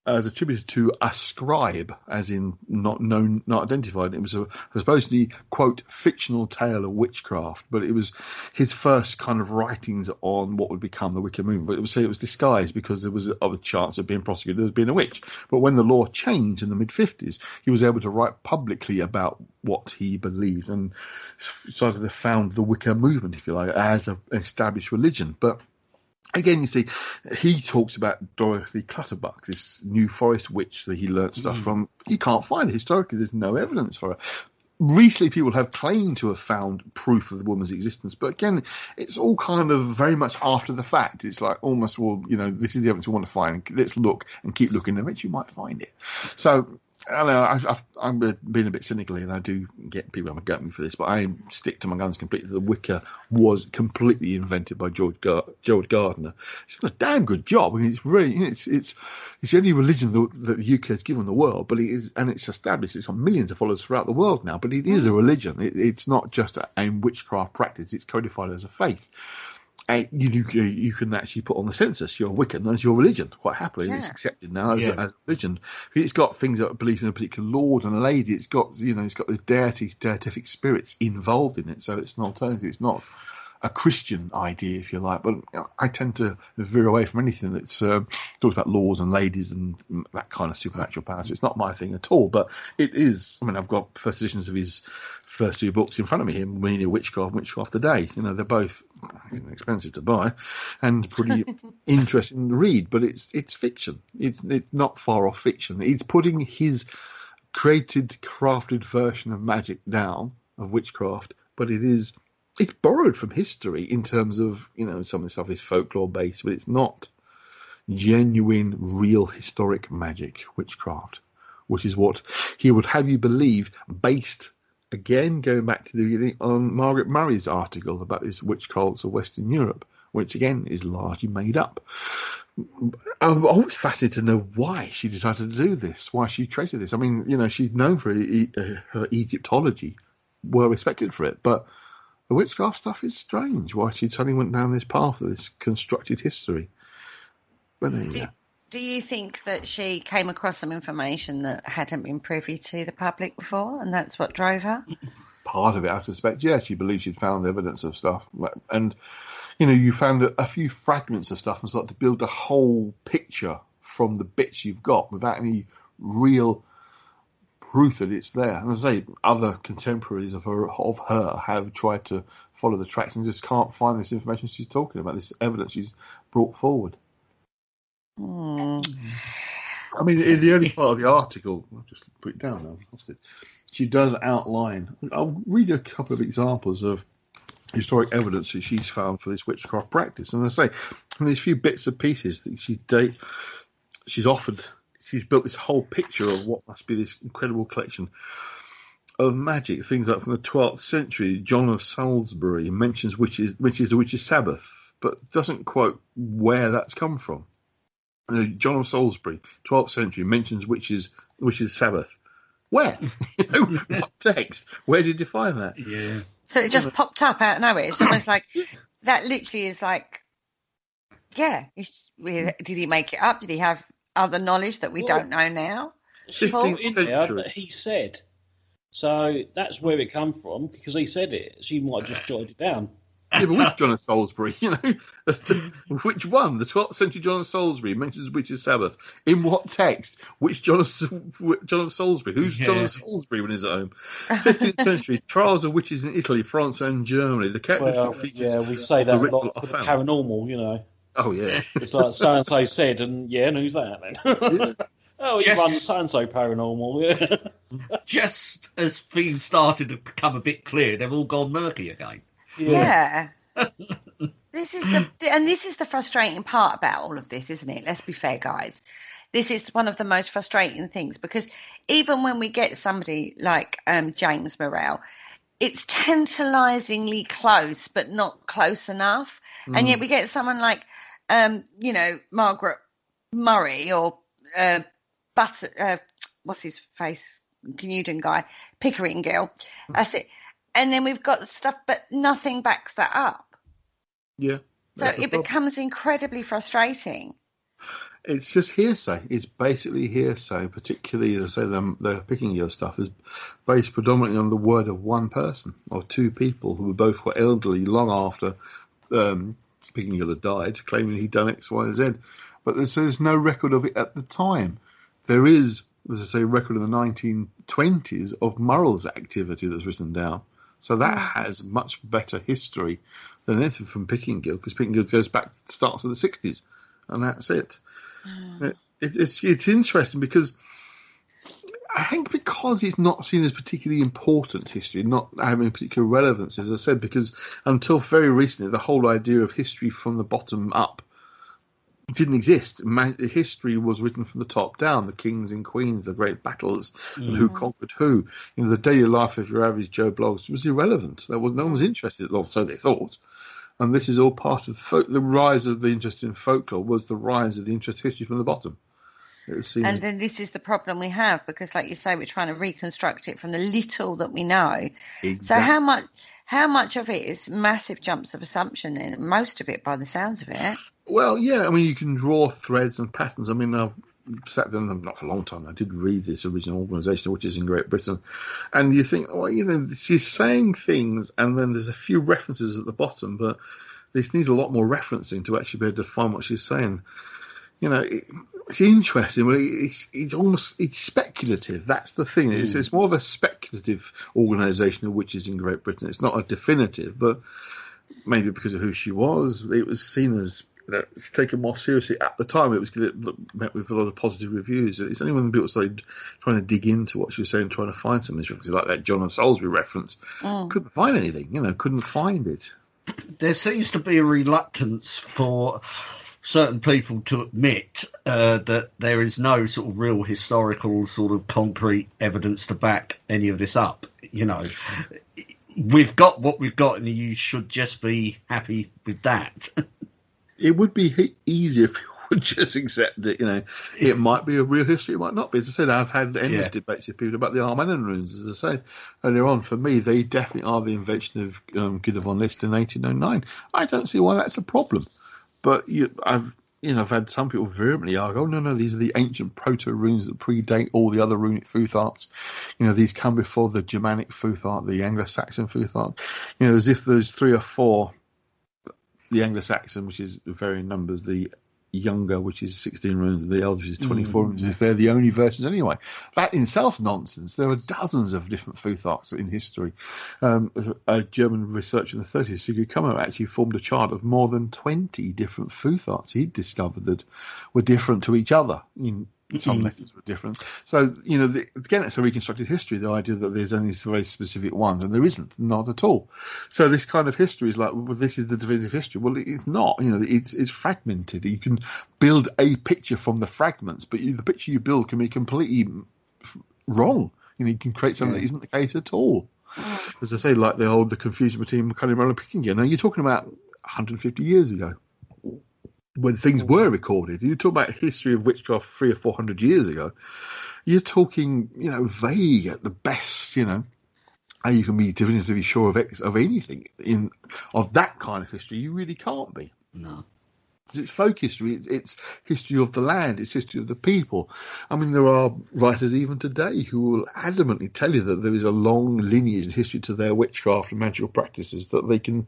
as attributed to a scribe, as in not known, not identified. It was a supposedly, quote, fictional tale of witchcraft, but it was his first kind of writings on what would become the Wicca movement. But it would say it was disguised because there was a chance of being prosecuted as being a witch. But when the law changed in the mid-50s, he was able to write publicly about what he believed and started to found the Wicca movement, if you like, as an established religion. But again, you see, he talks about Dorothy Clutterbuck, this New Forest witch that he learnt stuff from. He can't find it. Historically, there's no evidence for it. Recently, people have claimed to have found proof of the woman's existence. But again, it's all kind of very much after the fact. It's like almost, well, this is the evidence we want to find. Let's look and keep looking, and eventually you might find it. So, I don't know, I'm being a bit cynical here, and I do get people who get me for this, but I stick to my guns completely. The Wicca was completely invented by Gerald Gardner. It's done a damn good job. I mean, it's really, it's the only religion that the UK has given the world, but it is, and it's established. It's got millions of followers throughout the world now, but it is a religion. It's not just a witchcraft practice. It's codified as a faith. You can actually put on the census you're Wiccan as your religion quite happily. It's accepted now as a religion. It's got things that believe in a particular lord and a lady. It's got it's got the deific spirits involved in it. So it's an alternative. It's not a Christian idea, if you like. But I tend to veer away from anything that's talks about lords and ladies and that kind of supernatural power. So it's not my thing at all. But it is. I mean, I've got first editions of his first 2 books in front of me here, Mania Witchcraft and Witchcraft Today. They're both expensive to buy and pretty interesting to read. But it's fiction. It's not far off fiction. It's putting his created, crafted version of magic down, of witchcraft, but it's borrowed from history in terms of, some of the stuff is folklore based, but it's not genuine, real historic magic, witchcraft, which is what he would have you believe based Again, going back to the beginning on Margaret Murray's article about these witch cults of Western Europe, which again is largely made up. I'm always fascinated to know why she decided to do this, why she created this. I mean, you know, she's known for her Egyptology, well respected for it, but the witchcraft stuff is strange. Why she suddenly went down this path of this constructed history. But do you think that she came across some information that hadn't been privy to the public before, and that's what drove her? Part of it, I suspect, yeah. She believed she'd found evidence of stuff, and you know, you found a few fragments of stuff and started to build a whole picture from the bits you've got without any real proof that it's there. And as I say, other contemporaries of her have tried to follow the tracks and just can't find this information she's talking about, this evidence she's brought forward. I mean, in the early part of the article, I'll just put it down now, I've lost it. She does outline, I'll read a couple of examples of historic evidence that she's found for this witchcraft practice. And as I say, from these few bits and pieces that she's built this whole picture of what must be this incredible collection of magic. Things like from the 12th century, John of Salisbury mentions witches, which is the witch's Sabbath, but doesn't quote where that's come from. You know, John of Salisbury, 12th century, mentions witches Sabbath. Where? You know, what text? Where did you find that? Yeah. So it just popped up out of nowhere. It's almost like that. Literally is like, yeah. Did he make it up? Did he have other knowledge that we don't know now? 15th century. That he said. So that's where it come from, because he said it. She might have just jotted it down. Yeah, but which John of Salisbury? You know, which one? The 12th century John of Salisbury mentions witches Sabbath. In what text? Which John of Salisbury? Who's John of Salisbury when he's at home? 15th century trials of witches in Italy, France, and Germany. The characteristic features. Yeah, we say that a lot for the paranormal. You know. Oh yeah. It's like so and so said, and and who's that then? Yeah. Oh, he runs so and so paranormal. Yeah. Just as things started to become a bit clear, they've all gone murky again. Yeah. This is the frustrating part about all of this, isn't it? Let's be fair, guys. This is one of the most frustrating things, because even when we get somebody like James Morrow, it's tantalisingly close, but not close enough. And yet we get someone like, Margaret Murray or what's his face, Canadian guy, Pickering Gill. That's it. And then we've got stuff, but nothing backs that up. Yeah. So it becomes incredibly frustrating. It's just hearsay. It's basically hearsay, particularly, as I say, the Pickering stuff is based predominantly on the word of one person or two people who both were elderly long after Pickering had died, claiming he'd done X, Y, and Z. But there's no record of it at the time. There is, as I say, a record in the 1920s of Morrow's activity that's written down. So that has much better history than anything from Pickering, because Pickering goes back to the start of the 60s, and that's it. It's interesting because I think because it's not seen as particularly important history, not having particular relevance, as I said, because until very recently the whole idea of history from the bottom up didn't exist. History was written from the top down, the kings and queens, the great battles, and who conquered who. You know, the daily life of your average Joe Bloggs was irrelevant. No one was interested, or so they thought. And this is all part of the rise of the interest in folklore was the rise of the interest in history from the bottom. And then this is the problem we have, because like you say, we're trying to reconstruct it from the little that we know. Exactly. So how much of it is massive jumps of assumption, and most of it by the sounds of it? Well, yeah, I mean, you can draw threads and patterns. I mean, I've sat down, not for a long time, I did read this original organisation, which is in Great Britain, and you think, well, you know, she's saying things, and then there's a few references at the bottom, but this needs a lot more referencing to actually be able to find what she's saying. You know, it's interesting, but it's speculative. That's the thing. It's more of a speculative organisation of witches in Great Britain. It's not a definitive, but maybe because of who she was, it was seen as, you know, it's taken more seriously at the time. It was met with a lot of positive reviews. It's only when people started trying to dig into what she was saying, trying to find some references, like that John of Salisbury reference. Couldn't find anything, couldn't find it. There seems to be a reluctance for certain people to admit that there is no sort of real historical sort of concrete evidence to back any of this up. you know, we've got what we've got, and you should just be happy with that. It would be easier if you would just accept it. You know, it might be a real history, it might not be. As I said, I've had endless debates with people about the Armanen runes. As I said earlier on, for me, they definitely are the invention of Guido von List in 1809. I don't see why that's a problem. But I've had some people vehemently argue, oh, no, these are the ancient proto-runes that predate all the other runic Futharks. You know, these come before the Germanic Futhark, the Anglo-Saxon Futhark. You know, as if there's 3 or 4, the Anglo-Saxon, which is varying numbers, the younger, which is 16 runes, and the elder, which is 24 runes, if they're the only versions anyway. That in itself is nonsense. There are dozens of different Futharks in history. A German researcher in the 30s, Sigurd Kummer, actually formed a chart of more than 20 different Futharks he'd discovered that were different to each other. Some letters were different. So, you know, again, it's a reconstructed history, the idea that there's only very specific ones, and there isn't, not at all. So this kind of history is like, well, this is the definitive history. Well, it's not. You know, it's fragmented. You can build a picture from the fragments, but the picture you build can be completely wrong. You know, you can create something that isn't the case at all. As I say, like the confusion between Cunning Man and Pickingham. Now, you're talking about 150 years ago, when things were recorded. You talk about history of witchcraft 300 or 400 years ago. You're talking, you know, vague at the best. You know, how you can be definitively sure of anything of that kind of history. You really can't be. No. It's folk history, it's history of the land, it's history of the people. I mean, there are writers even today who will adamantly tell you that there is a long lineage and history to their witchcraft and magical practices that they can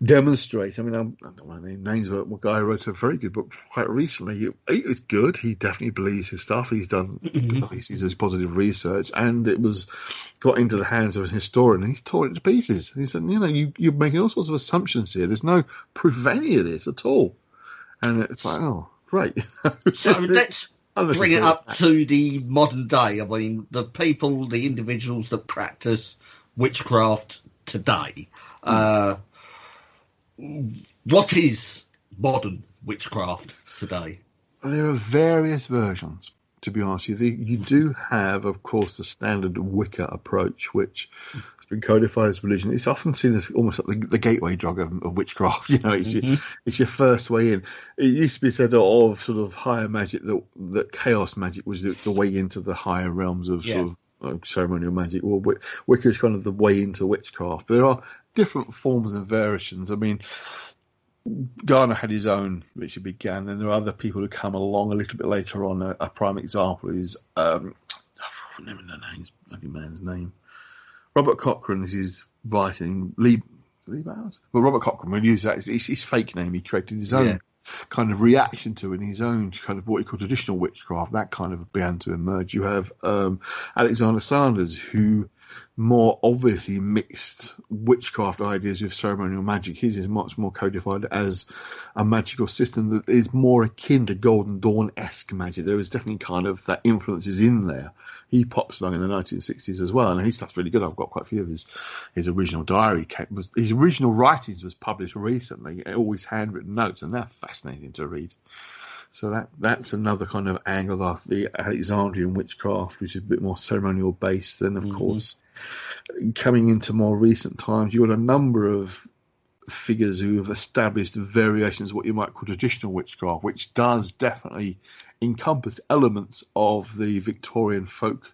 demonstrate. I mean, I don't want to name names, but one guy wrote a very good book quite recently. It's good. He definitely believes his stuff. He's done, at least he's positive research, and it was got into the hands of a historian, and he's torn it to pieces. He said, you know, you're making all sorts of assumptions here. There's no proof of any of this at all. And it's like, oh, great. So let's bring it up to the modern day. I mean, the individuals that practice witchcraft today. What is modern witchcraft today? There are various versions, to be honest with you. You do have, of course, the standard Wicca approach, which has been codified as religion. It's often seen as almost like the gateway drug of witchcraft. You know, it's your first way in. It used to be said of sort of higher magic that chaos magic was the way into the higher realms of sort of ceremonial magic. Well, Wicca is kind of the way into witchcraft. But there are different forms and variations. I mean, Garner had his own, which he began, and there are other people who come along a little bit later on. A prime example is, I never know his bloody man's name. Robert Cochrane is his writing, Lee Bowers? Well, Robert Cochrane, we'll use that. It's his fake name. He created his own kind of reaction to it, in his own kind of what he called traditional witchcraft. That kind of began to emerge. You have Alexander Sanders, who more obviously mixed witchcraft ideas with ceremonial magic. His is much more codified as a magical system that is more akin to Golden Dawn-esque magic. There is definitely kind of that influences in there. He pops along in the 1960s as well, and his stuff's really good. I've got quite a few of his original diary. His original writings was published recently, always handwritten notes, and they're fascinating to read. So that's another kind of angle of the Alexandrian witchcraft, which is a bit more ceremonial based. And of course, coming into more recent times, you've got a number of figures who have established variations of what you might call traditional witchcraft, which does definitely encompass elements of the Victorian folk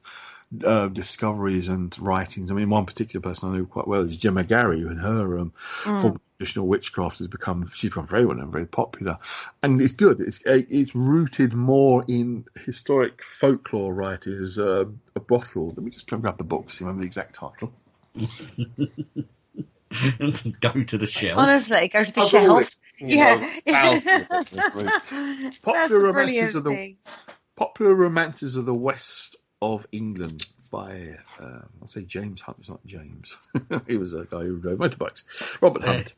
discoveries and writings. I mean, one particular person I know quite well is Gemma Gary, and her form of traditional witchcraft she's become very well known, very popular, and it's good. It's rooted more in historic folklore writers. Bothwell. Let me just grab the book, see remember the exact title. Go to the shelf. Honestly, go to the shelf. Popular romances of the West of England by, I'll say James Hunt. It's not James. He was a guy who rode motorbikes. Robert Hunt.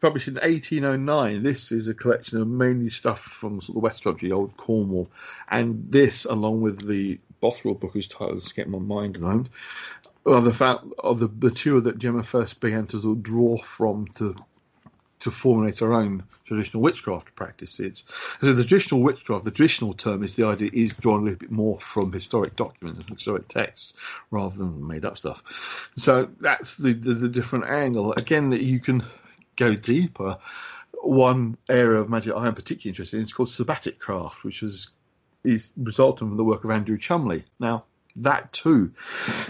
Published in 1809. This is a collection of mainly stuff from sort of the West Country, old Cornwall. And this, along with the Bothwell book, whose title is getting my mind at the moment, of the fact of the material that Gemma first began to sort of draw from to to formulate our own traditional witchcraft practices. So the traditional witchcraft, the traditional term is the idea is drawn a little bit more from historic documents and historic texts rather than made up stuff. So that's the different angle. Again, that you can go deeper. One area of magic I am particularly interested in is called Sabbatic Craft, which is resulting from the work of Andrew Chumley. Now, that too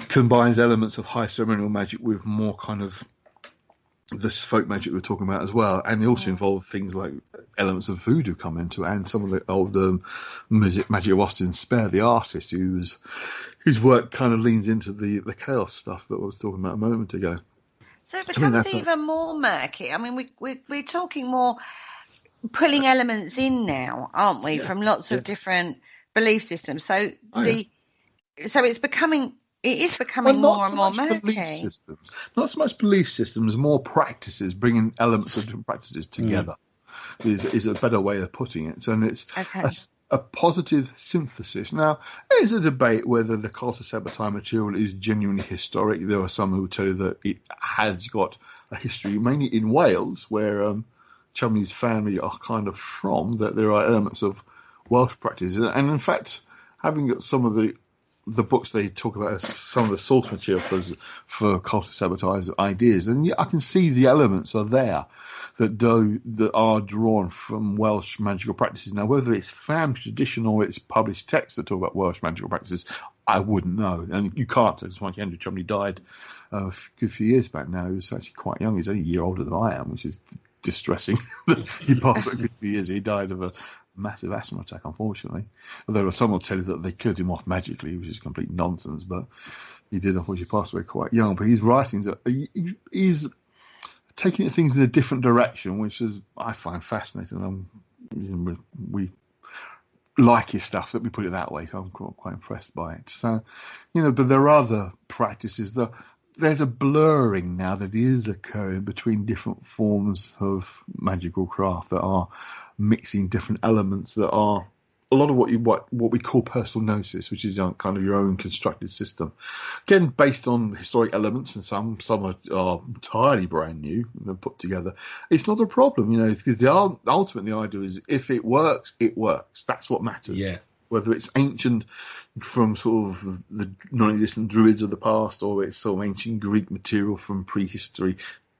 combines elements of high ceremonial magic with more kind of this folk magic we're talking about as well, and it also involved things like elements of voodoo come into it, and some of the old magic of Austin Spare, the artist, whose work kind of leans into the chaos stuff that I was talking about a moment ago. So it becomes even more murky. I mean, we're talking more pulling elements in now, aren't we, from lots of different belief systems. So so it's becoming. It is becoming more and more murky. Not so much belief systems, more practices, bringing elements of different practices together is a better way of putting it. And it's a positive synthesis. Now, there's a debate whether the Cult of Sabotage material is genuinely historic. There are some who tell you that it has got a history, mainly in Wales, where Chumley's family are kind of from, that there are elements of Welsh practices. And in fact, having got some of the books they talk about as some of the source material for Cult of Sabotage ideas, and I can see the elements are there that are drawn from Welsh magical practices. Now, whether it's family tradition or it's published texts that talk about Welsh magical practices, I wouldn't know. And you can't, because like Andrew Chumley died a good few years back now. He was actually quite young. He's only a year older than I am, which is distressing. He passed for a good few years. He died of a massive asthma attack, unfortunately. Although some will tell you that they killed him off magically, which is complete nonsense, but he did unfortunately pass away quite young. But his writings he's taking things in a different direction, which is I find fascinating. We like his stuff, let me put it that way. So I'm quite impressed by it. So, but there are other practices that there's a blurring now that is occurring between different forms of magical craft that are mixing different elements that are a lot of what we call personal gnosis, which is kind of your own constructed system. Again, based on historic elements, and some are entirely brand new and put together. It's not a problem, because ultimately the idea is if it works, it works. That's what matters. Yeah. Whether it's ancient from sort of the non-existent druids of the past, or it's sort of ancient Greek material from prehistory,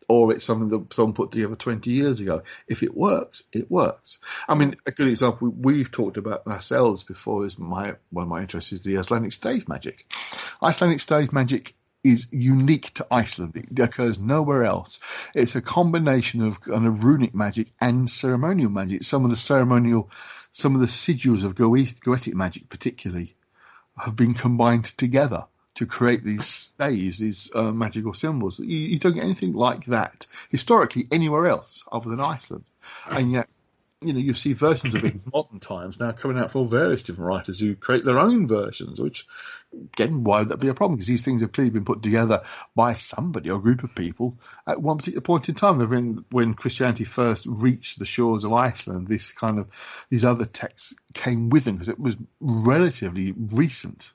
or it's something that someone put together 20 years ago. If it works, it works. I mean, a good example we've talked about ourselves before is one of my interests is the Icelandic Stave magic. Icelandic Stave magic is unique to Iceland. It occurs nowhere else. It's a combination of kind of runic magic and ceremonial magic. Some of the sigils of Goetic magic particularly have been combined together to create these staves, these magical symbols. You don't get anything like that historically anywhere else other than Iceland. And yet, you see versions of it in modern times now coming out from various different writers who create their own versions, which, again, why would that be a problem? Because these things have clearly been put together by somebody or a group of people at one particular point in time. When Christianity first reached the shores of Iceland, these other texts came with them because it was relatively recent.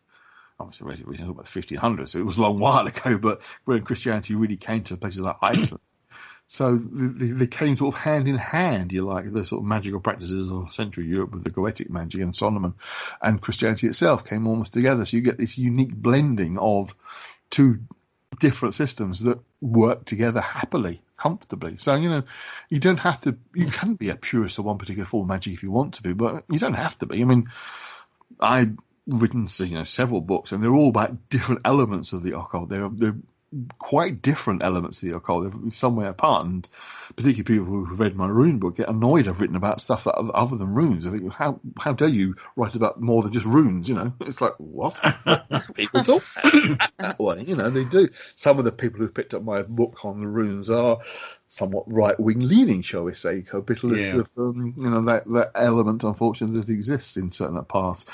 Obviously, relatively recent, about the 1500s, so it was a long while ago, but when Christianity really came to places like Iceland. So they came sort of hand in hand, the sort of magical practices of Central Europe with the Goetic magic and Solomon, and Christianity itself came almost together. So you get this unique blending of two different systems that work together happily, comfortably. So, you don't have to, you can be a purist of one particular form of magic if you want to be, but you don't have to be. I mean, I've written, several books, and they're all about different elements of the occult. They're quite different elements of the occult. They're some way apart, and particularly people who've read my rune book get annoyed I've written about stuff that other than runes. I think, how dare you write about more than just runes? It's like, what? People talk that way. They do. Some of the people who've picked up my book on the runes are somewhat right-wing leaning, shall we say, a bit of that element, unfortunately, that exists in certain parts.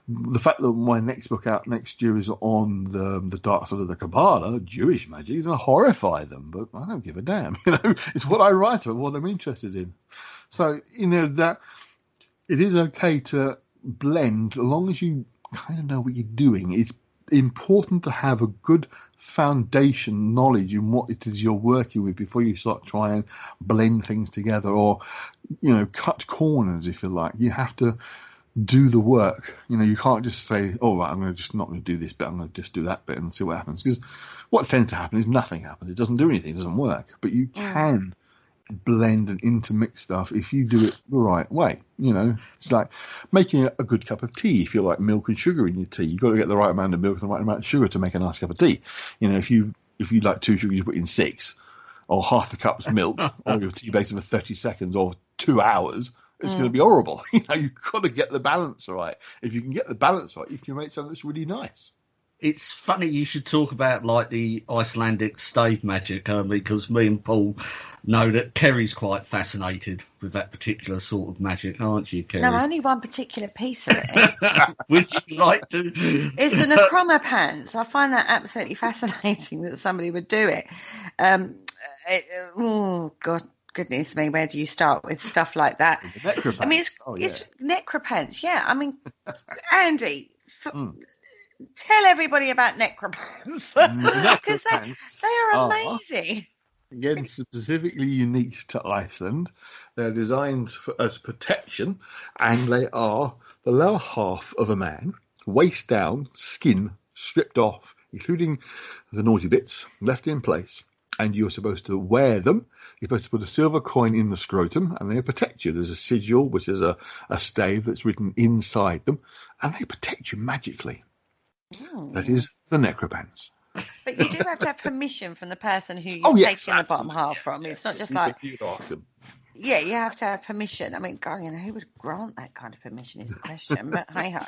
The fact that my next book out next year is on the dark side of the Kabbalah, Jewish magic, is going to horrify them, but I don't give a damn. It's what I write about, what I'm interested in. So, that it is okay to blend, as long as you kind of know what you're doing. It's important to have a good foundation knowledge in what it is you're working with before you start trying and blend things together or, cut corners, if you like. You have to do the work. You can't just say, oh, right, I'm not going to do this bit, I'm going to just do that bit and see what happens. Because what tends to happen is nothing happens. It doesn't do anything, it doesn't work. But you can blend and intermix stuff if you do it the right way. It's like making a good cup of tea. If you like milk and sugar in your tea, you've got to get the right amount of milk and the right amount of sugar to make a nice cup of tea. If you like 2 sugars, you put in 6, or half a cup's milk, or your tea bakes for 30 seconds or 2 hours, it's going to be horrible. You've got to get the balance right. If you can get the balance right, you can make something that's really nice. It's funny you should talk about like the Icelandic stave magic, because me and Paul know that Kerry's quite fascinated with that particular sort of magic, aren't you, Kerry? No, only one particular piece of it. Would you like to? It's the necromopants. I find that absolutely fascinating that somebody would do it. Oh, God. Goodness me, where do you start with stuff like that? I mean, it's necropants, yeah. I mean, Andy, tell everybody about necropants, because they are amazing. Again, specifically unique to Iceland. They're designed as protection, and they are the lower half of a man, waist down, skin stripped off, including the naughty bits, left in place. And you're supposed to wear them. You're supposed to put a silver coin in the scrotum, and they protect you. There's a sigil, which is a stave that's written inside them, and they protect you magically. Oh. That is the necropants. But you do have to have permission from the person who you're taking the bottom half from. It's not just like... Yeah, you have to have permission. I mean, God, who would grant that kind of permission is the question, but hey-ho.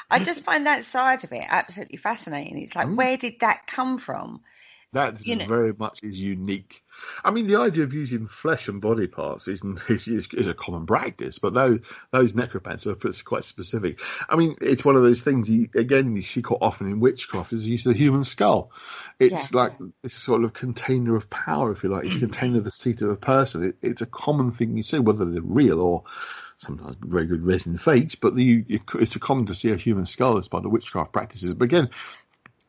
I just find that side of it absolutely fascinating. It's like, where did that come from? That very much is unique. I mean, the idea of using flesh and body parts is a common practice, but those necropants are quite specific. I mean, it's one of those things, you see quite often in witchcraft, is the use of the human skull. It's like this sort of container of power, if you like. It's a container of the seat of a person. It's a common thing you see, whether they're real or sometimes very good resin fakes, but it's a common to see a human skull as part of witchcraft practices. But again,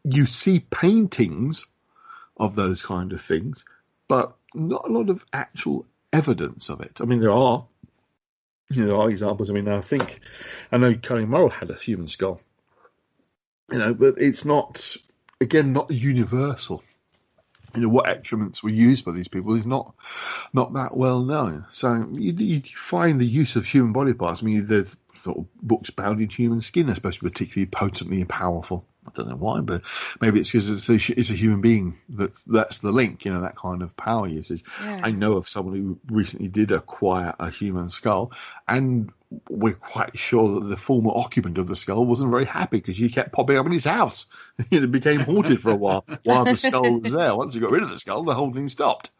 you see paintings of those kind of things, but not a lot of actual evidence of it. I mean, there are examples. I mean, I know Cunning Man had a human skull, but it's not universal. What excrements were used by these people is not that well known. So you find the use of human body parts. I mean, there's sort of books bound in human skin, especially particularly potently and powerful. I don't know why, but maybe it's because it's a human being that's the link, that kind of power usage. Yeah. I know of someone who recently did acquire a human skull, and we're quite sure that the former occupant of the skull wasn't very happy because she kept popping up in his house. It became haunted for a while the skull was there. Once you got rid of the skull, the whole thing stopped.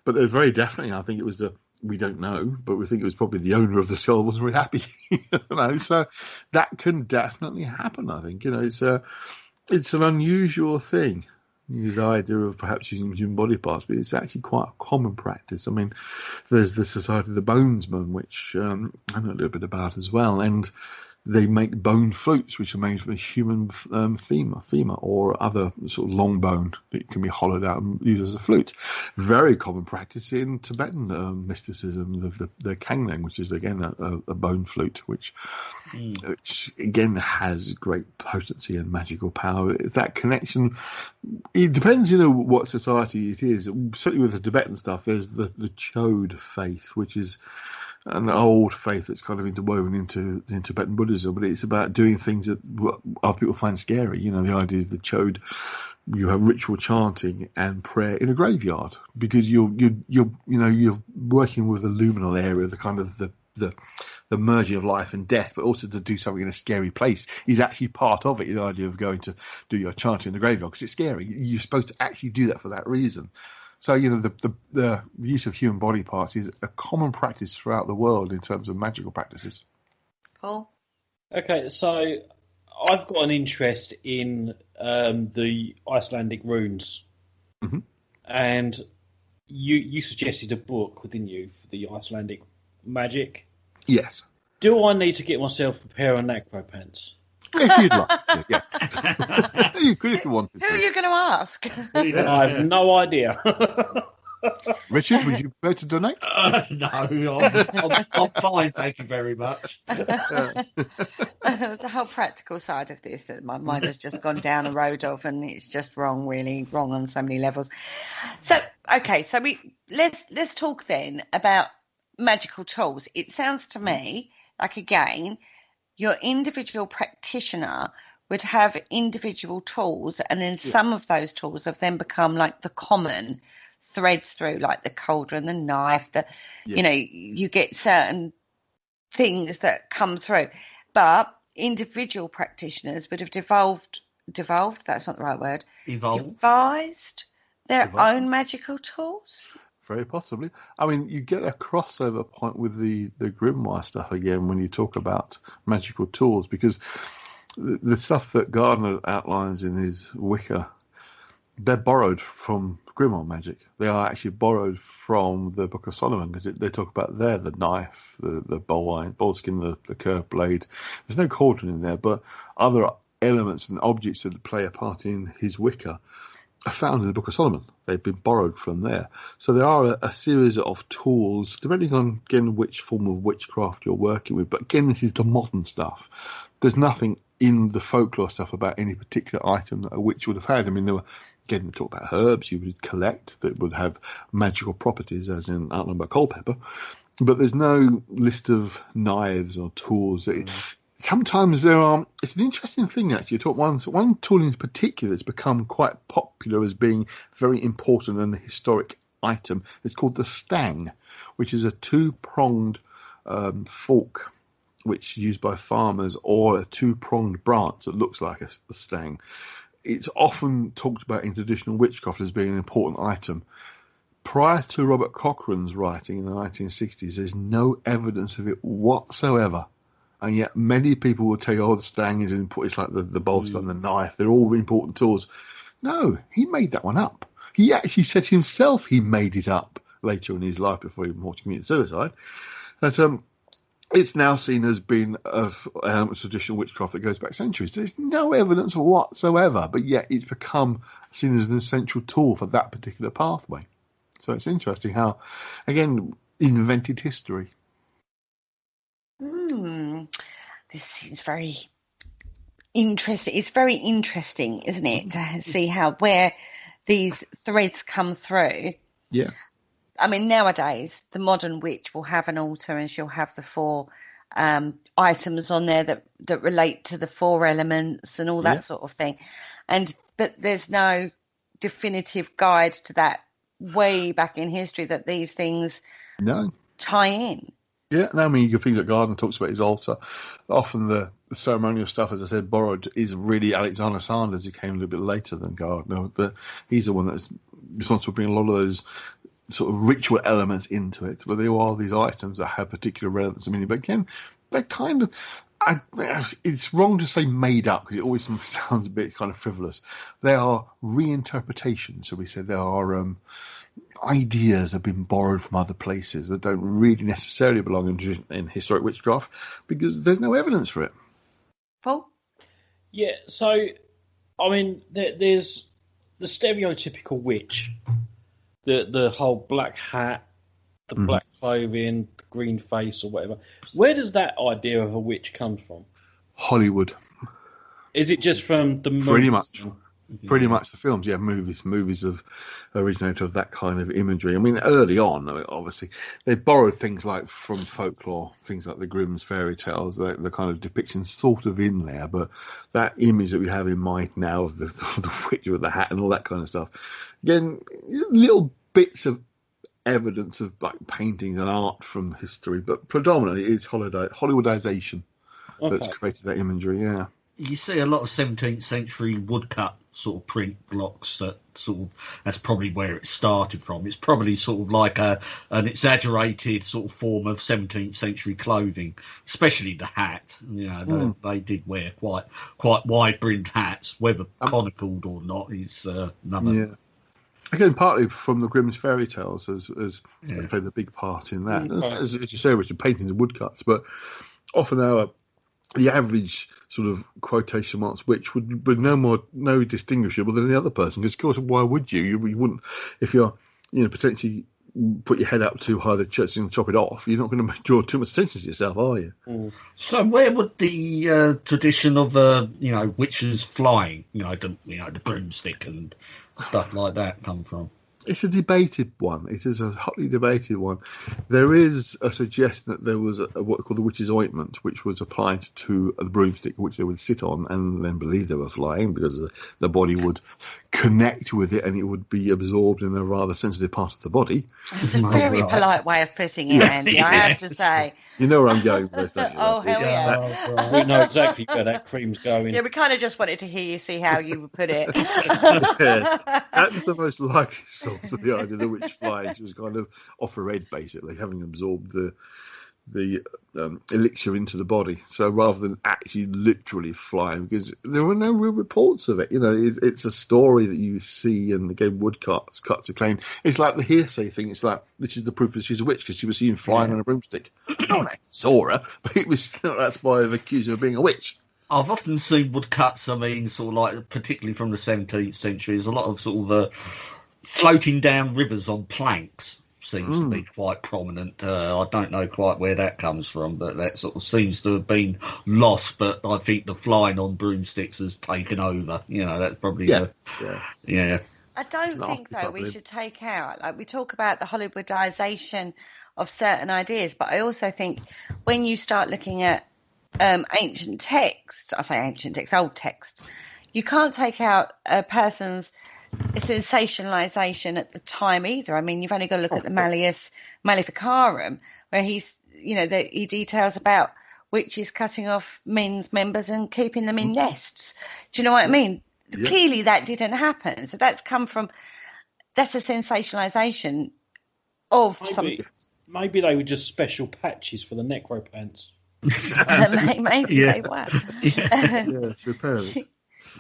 But there's very definitely, I think it was we don't know, but we think it was probably the owner of the skull wasn't very happy. So that can definitely happen. I think it's an unusual thing, the idea of perhaps using human body parts, but it's actually quite a common practice. I mean, there's the Society of the Bonesmen, which I know a little bit about as well, and they make bone flutes, which are made from a human femur, or other sort of long bone that can be hollowed out and used as a flute. Very common practice in Tibetan mysticism, the Kangneng, which is again a bone flute, which again has great potency and magical power. That connection, it depends, what society it is. Certainly with the Tibetan stuff, there's the Chode faith, which is an old faith that's kind of interwoven into Tibetan Buddhism, but it's about doing things that other people find scary. The idea is the Chode, you have ritual chanting and prayer in a graveyard because you're working with the luminal area, the kind of the merging of life and death, but also to do something in a scary place is actually part of it. The idea of going to do your chanting in the graveyard because it's scary. You're supposed to actually do that for that reason. So, the use of human body parts is a common practice throughout the world in terms of magical practices. Paul? Okay, so I've got an interest in the Icelandic runes. Mm-hmm. And you suggested a book, didn't you, for the Icelandic magic? Yes. Do I need to get myself a pair of necropants? If you'd like to, yeah. You could if you wanted Who to. are you going to ask? I have no idea. Richard, would you prefer to donate? No, I'm fine, thank you very much. There's a whole practical side of this that my mind has just gone down a road of, and it's just wrong, really wrong on so many levels. So, okay, so let's talk then about magical tools. It sounds to me like, again, your individual practitioner would have individual tools, and then some of those tools have then become like the common threads through, like the cauldron, the knife, you know, you get certain things that come through, but individual practitioners would have devised their own magical tools. Very possibly. I mean, you get a crossover point with the Grimoire stuff again when you talk about magical tools, because the stuff that Gardner outlines in his Wicca, they're borrowed from Grimoire magic. They are actually borrowed from the Book of Solomon, because they talk about there the knife, the bowl skin, the curved blade. There's no cauldron in there, but other elements and objects that play a part in his Wicca are found in the Book of Solomon. They've been borrowed from there. So there are a series of tools, depending on, again, which form of witchcraft you're working with. But again, this is the modern stuff. There's nothing in the folklore stuff about any particular item that a witch would have had. I mean, there were, again, we talk about herbs you would collect that would have magical properties, as in, I don't know about cold pepper. But there's no list of knives or tools. Sometimes there are. It's an interesting thing, actually. You talk one tool in particular that's become quite popular as being very important and a historic item. It's called the stang, which is a two-pronged fork, which is used by farmers, or a two-pronged branch that looks like a stang. It's often talked about in traditional witchcraft as being an important item. Prior to Robert Cochrane's writing in the 1960s, there's no evidence of it whatsoever. And yet many people will tell you, oh, the stang is important. It's like the bolster and the knife. They're all important tools. No, he made that one up. He actually said himself he made it up later in his life before he committed suicide. That it's now seen as being an element of traditional witchcraft that goes back centuries. There's no evidence whatsoever, but yet it's become seen as an essential tool for that particular pathway. So it's interesting how, again, invented history. This seems very interesting. It's very interesting, isn't it, to see where these threads come through. Yeah. I mean, nowadays, the modern witch will have an altar and she'll have the 4 items on there that relate to the 4 elements and all that sort of thing. But there's no definitive guide to that way back in history that these things tie in. Yeah, no, I mean, you think that Gardner talks about his altar. Often the ceremonial stuff, as I said, borrowed is really Alexander Sanders, who came a little bit later than Gardner. But he's the one that's responsible for bringing a lot of those sort of ritual elements into it. But there are these items that have particular relevance and meaning. But again, they're kind of, it's wrong to say made up, because it always sounds a bit kind of frivolous. They are reinterpretations. So we said there are ideas have been borrowed from other places that don't really necessarily belong in historic witchcraft, because there's no evidence for it. Paul? Yeah, so, I mean, there's the stereotypical witch, the whole black hat, the black clothing, the green face or whatever. Where does that idea of a witch come from? Hollywood. Is it just from the movies? Pretty much the films, movies have originated of that kind of imagery. I mean, early on, obviously, they borrowed things like from folklore, things like the Grimm's fairy tales, the kind of depictions sort of in there, but that image that we have in mind now of the witch with the hat and all that kind of stuff, again, little bits of evidence of like paintings and art from history, but predominantly it's Hollywoodization that's created that imagery, yeah. You see a lot of 17th century woodcut sort of print blocks that's probably where it started from. It's probably sort of like an exaggerated sort of form of 17th century clothing, especially the hat. You know, they did wear quite wide-brimmed hats, whether conicaled or not is another. Yeah. Again, partly from the Grimm's fairy tales as they played a big part in that. As you say, Richard, paintings and woodcuts, but often our the average sort of quotation marks witch would be no distinguishable than any other person. Because of course, why would you? You wouldn't if you're potentially put your head up too high the church and chop it off. You're not going to draw too much attention to yourself, are you? Mm. So where would the tradition of witches flying, the broomstick and stuff like that come from? It's a debated one. It is a hotly debated one. There is a suggestion that there was what called the Witches Ointment, which was applied to the broomstick, which they would sit on and then believe they were flying because the body would connect with it and it would be absorbed in a rather sensitive part of the body. It's a very polite way of putting it, Andy, I have to say. You know where I'm going with this, don't you? Oh, hell yeah. We know exactly where that cream's going. Yeah, we kind of just wanted to hear you see how you would put it. That's the most likely source of the idea of the witch flying. She was kind of off her head, basically, having absorbed the elixir into the body. So rather than actually literally flying, because there were no real reports of it. It's a story that you see, and again, woodcuts are claimed. It's like the hearsay thing. It's like, this is the proof that she's a witch because she was seen flying on a broomstick. No one saw her, but it was that's by the accusing her of being a witch. I've often seen woodcuts, sort of like, particularly from the 17th century, there's a lot of sort of floating down rivers on planks. Seems to be quite prominent. I don't know quite where that comes from, but that sort of seems to have been lost. But I think the flying on broomsticks has taken over. That's probably yeah. I don't think, though, we should take out, like we talk about the Hollywoodization of certain ideas, but I also think when you start looking at ancient texts, I say ancient texts, old texts, you can't take out a person's sensationalization at the time either. I mean, you've only got to look at the Malleus Maleficarum, where he details about witches cutting off men's members and keeping them in nests. Do you know what I mean? Yeah. Clearly that didn't happen. So that's a sensationalization of something. Maybe they were just special patches for the necropants. Maybe they were. It's repaired.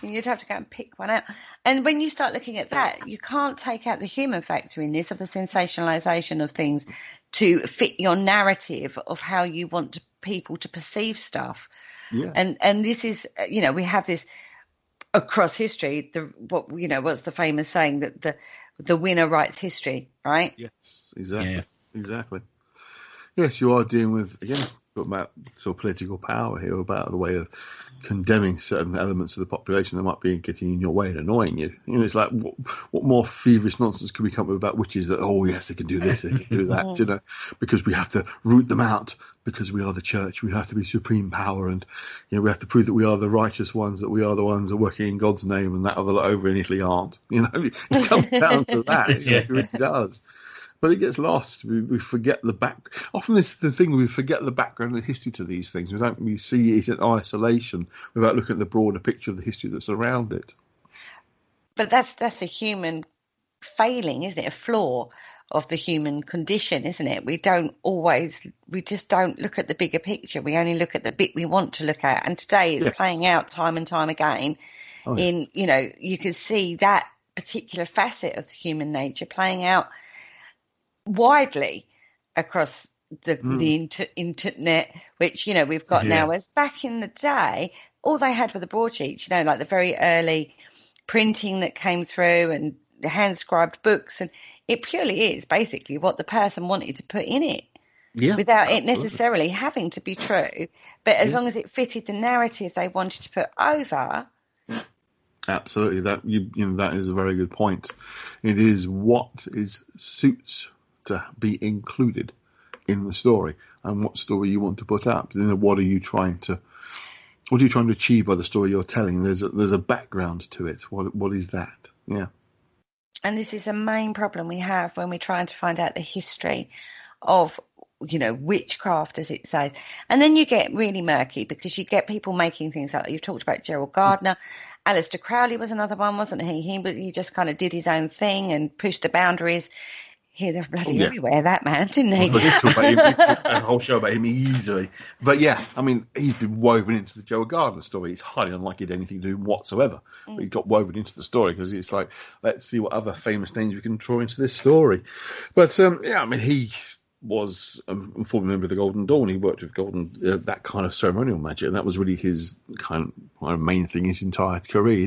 You'd have to go and pick one out. And when you start looking at that, you can't take out the human factor in this, of the sensationalization of things to fit your narrative of how you want people to perceive stuff. Yeah. And this is, we have this across history. What's the famous saying that the winner writes history, right? Yes, exactly. Yeah. Exactly. Yes, you are dealing with, again, about sort of political power here, about the way of condemning certain elements of the population that might be getting in your way and annoying you. It's like, what more feverish nonsense can we come up with about witches that, oh yes, they can do this, they can do that, because we have to root them out because we are the church, we have to be supreme power, and we have to prove that we are the righteous ones, that we are the ones that are working in God's name, and that other lot over in Italy aren't. It comes down to that. It really does. But it gets lost. We forget the back. Often this is the thing, we forget the background and history to these things. We see it in isolation without looking at the broader picture of the history that's around it. But that's a human failing, isn't it? A flaw of the human condition, isn't it? We just don't look at the bigger picture. We only look at the bit we want to look at. And today it's playing out time and time again. You can see that particular facet of the human nature playing out widely across the internet, which we've got now. As back in the day, all they had were the broadsheets, like the very early printing that came through and the hand scribed books, and it purely is basically what the person wanted to put in it, without it necessarily having to be true, but as long as it fitted the narrative they wanted to put over. Absolutely, that is a very good point. It is what suits to be included in the story, and what story you want to put up. What are you trying to achieve by the story you're telling? There's a background to it. What is that? Yeah. And this is a main problem we have when we're trying to find out the history of witchcraft, as it says. And then you get really murky because you get people making things up. You've talked about Gerald Gardner. Aleister Crowley was another one, wasn't he? He just kind of did his own thing and pushed the boundaries. They're bloody everywhere, that man, didn't he? But talk about him, a whole show about him easily. But yeah, I mean, he's been woven into the Gerald Gardner story. It's highly unlikely to have anything to do whatsoever. But he got woven into the story because it's like, let's see what other famous names we can draw into this story. But I mean, was a former member of the Golden Dawn. He worked with that kind of ceremonial magic, and that was really his kind of main thing his entire career.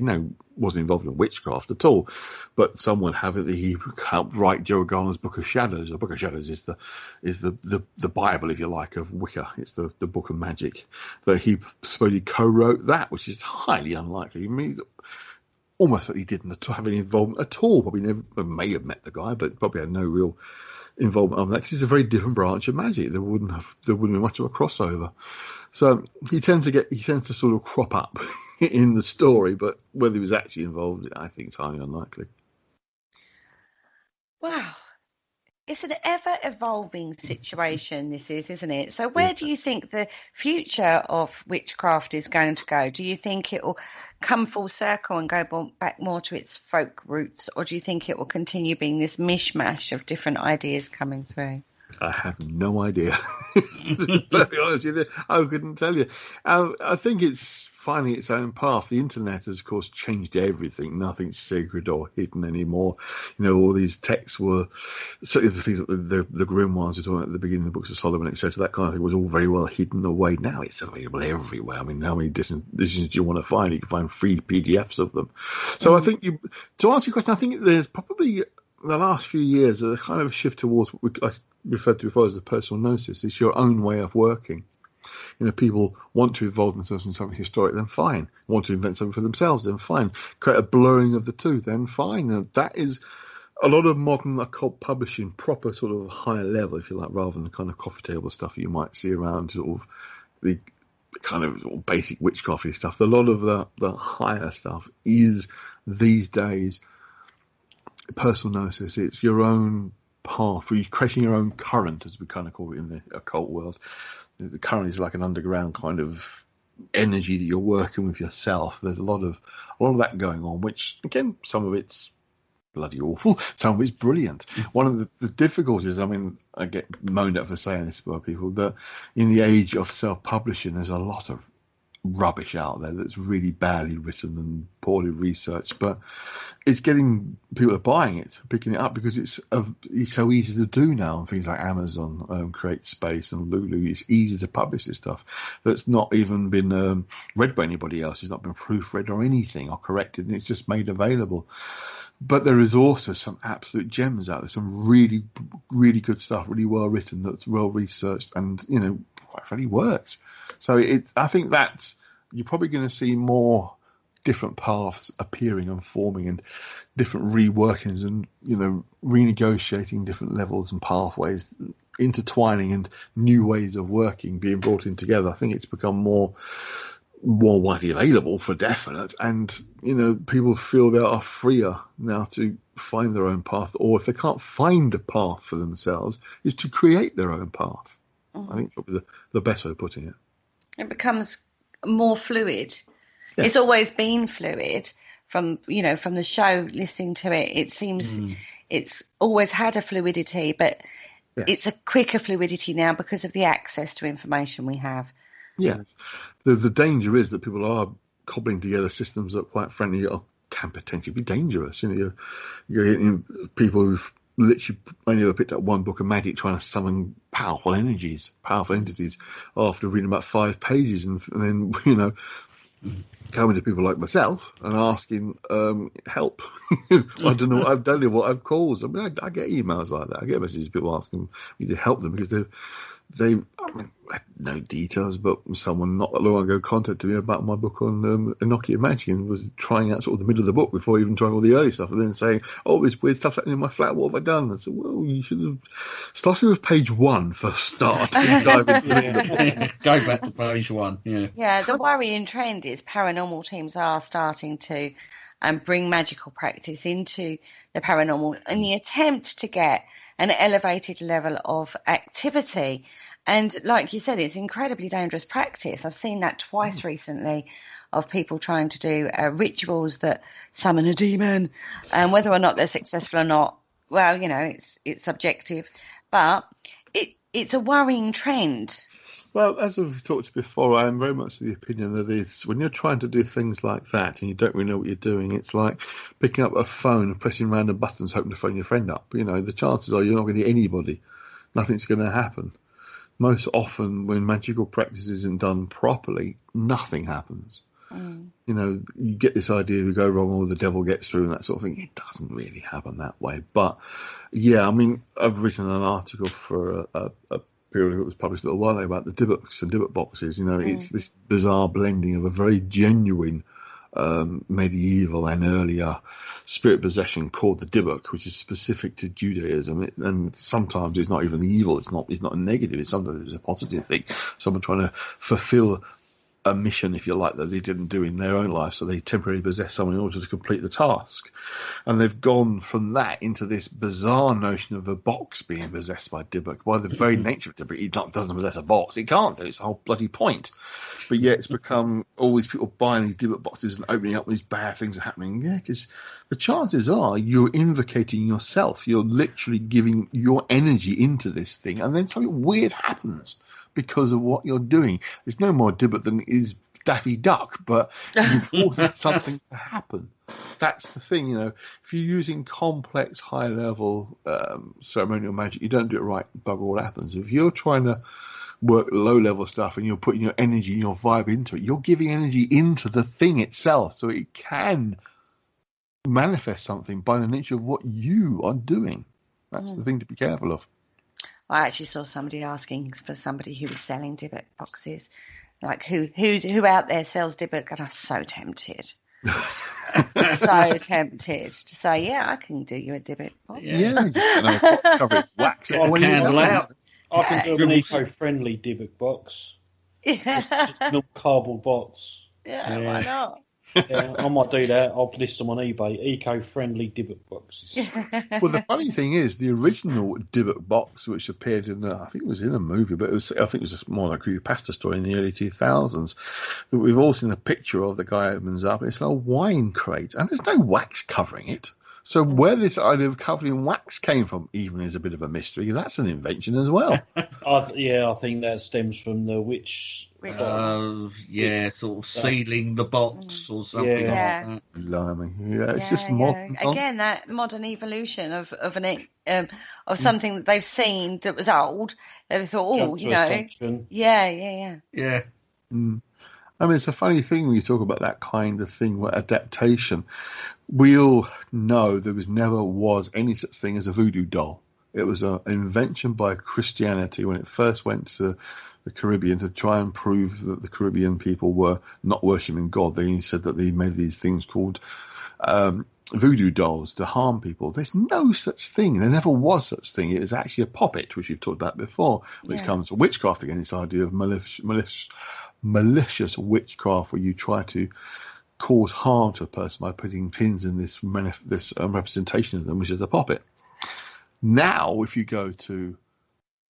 Wasn't involved in witchcraft at all, but some would have it that he helped write Joe Garner's Book of Shadows. The Book of Shadows is the Bible, if you like, of Wicca. It's the Book of Magic. That he supposedly co-wrote that, which is highly unlikely. I mean, almost that he didn't have any involvement at all. Probably may have met the guy, but probably had no real involvement of that, because it's a very different branch of magic. There wouldn't be much of a crossover. So he tends to sort of crop up in the story, but whether he was actually involved, I think it's highly unlikely. Wow. It's an ever-evolving situation, this is, isn't it? So where do you think the future of witchcraft is going to go? Do you think it will come full circle and go back more to its folk roots, or do you think it will continue being this mishmash of different ideas coming through? I have no idea. To be honest with you, I couldn't tell you. I think it's finding its own path. The internet has, of course, changed everything. Nothing's sacred or hidden anymore. All these texts were, certainly the things that the Grimoires are talking about at the beginning of the Books of Solomon, etc., that kind of thing was all very well hidden away. Now it's available everywhere. I mean, how many editions do you want to find? You can find free PDFs of them. So I think to answer your question, I think there's probably the last few years a kind of shift towards what I referred to before as the personal gnosis. It's your own way of working. People want to involve themselves in something historic, then fine. Want to invent something for themselves, then fine. Create a blurring of the two, then fine. And that is a lot of modern occult publishing, proper sort of higher level, if you like, rather than the kind of coffee table stuff you might see around sort of the kind of sort of basic witchcrafty stuff. A lot of the higher stuff is these days personal gnosis. It's your own path, where you're creating your own current, as we kind of call it in the occult world. The current is like an underground kind of energy that you're working with yourself. There's a lot of that going on, which, again, some of it's bloody awful, some of it's brilliant. One of the difficulties, I mean, I get moaned at for saying this by people, that in the age of self-publishing, there's a lot of rubbish out there that's really badly written and poorly researched, but it's getting people are buying it, picking it up, because it's so easy to do now on things like Amazon, Create Space and Lulu. It's easy to publish this stuff that's not even been read by anybody else. It's not been proofread or anything or corrected, and it's just made available. But there is also some absolute gems out there, some really, really good stuff, really well written, that's well researched, and quite frankly works. So I think that you're probably going to see more different paths appearing and forming, and different reworkings, and renegotiating different levels and pathways, intertwining, and new ways of working being brought in together. I think it's become more widely available for definite, and people feel they are freer now to find their own path, or if they can't find a path for themselves, is to create their own path. I think probably the best way of putting it. It becomes more fluid. Yeah. It's always been fluid from the show, listening to it. It seems it's always had a fluidity, but it's a quicker fluidity now because of the access to information we have. Yeah. The danger is that people are cobbling together systems that, quite frankly, can potentially be dangerous. You're getting people who've literally only ever picked up one book of magic trying to summon powerful entities after reading about 5 pages, and then coming to people like myself and asking help. I don't know what I've caused. I mean, I get emails like that. I get messages of people asking me to help them because I had no details, but someone not that long ago contacted me about my book on Enochian magic, and was trying out sort of the middle of the book before even trying all the early stuff, and then saying, this weird stuff's happening in my flat, what have I done? I said, well, you should have started with page 1 for a start. Go back to page 1. Yeah, the worrying trend is paranormal teams are starting to bring magical practice into the paranormal in the attempt to get an elevated level of activity. And like you said, it's incredibly dangerous practice. I've seen that twice recently, of people trying to do rituals that summon a demon, and whether or not they're successful or not, well, it's subjective, but it's a worrying trend. Well, as we've talked before, I am very much of the opinion that when you're trying to do things like that and you don't really know what you're doing, it's like picking up a phone and pressing random buttons hoping to phone your friend up. The chances are you're not going to get anybody. nothing's going to happen. Most often, when magical practice isn't done properly, nothing happens. You know, you get this idea of go wrong or the devil gets through and that sort of thing. It doesn't really happen that way. But, yeah, I mean, I've written an article for a period that was published a little while ago about the Dybbuk and Dybbuk boxes. You know, it's this bizarre blending of a very genuine medieval and earlier spirit possession called the Dybbuk, which is specific to Judaism. And sometimes it's not even evil. It's not a negative. It's sometimes it's a positive thing. Someone trying to fulfill a mission, if you like, that they didn't do in their own life, so they temporarily possess someone in order to complete the task. And they've gone from that into this bizarre notion of a box being possessed by Dybbuk. By the very nature of Dybbuk, he doesn't possess a box. He can't do. It's the whole bloody point. But yet it's become all these people buying these Dybbuk boxes and opening up, these bad things are happening. Yeah, because the chances are you're invocating yourself. You're literally giving your energy into this thing, and then something weird happens because of what you're doing. It's no more Dybbuk than it is Daffy Duck, but you've forced something to happen. That's the thing, you know. If you're using complex, high-level ceremonial magic, you don't do it right, bugger all happens. If you're trying to work low-level stuff and you're putting your energy, your vibe into it, you're giving energy into the thing itself, so it can manifest something by the nature of what you are doing. That's the thing to be careful of. I actually saw somebody asking for somebody who was selling Dybbuk boxes, like who out there sells Dybbuk, and I was so tempted. So tempted to say, yeah, I can do you a Dybbuk box. Cover it, wax it, candle out. I can do an eco-friendly Dybbuk box. Yeah. Just a little cardboard box. Yeah, why not? Yeah, I might do that. I'll list them on eBay. Eco-friendly Dybbuk boxes. Well, the funny thing is, the original Dybbuk box, which appeared in, I think it was in a movie, but I think it was just more like a creepypasta story in the early 2000s. That we've all seen a picture of the guy opens up, and it's like a wine crate, and there's no wax covering it. So where this idea of covering in wax came from even is a bit of a mystery, because that's an invention as well. I think that stems from the witch. Sort of sealing the box or something like that. It's just modern. Again, that modern evolution of something that they've seen that was old. They thought, Yeah. I mean, it's a funny thing when you talk about that kind of thing, where adaptation. We all know there never was any such thing as a voodoo doll. It was an invention by Christianity when it first went to the Caribbean to try and prove that the Caribbean people were not worshipping God. They said that they made these things called voodoo dolls to harm people. There's no such thing. There never was such thing. It was actually a puppet, which you've talked about before, which comes from witchcraft again. This idea of malicious witchcraft, where you try to cause harm to a person by putting pins in this representation of them, which is a puppet. Now, if you go to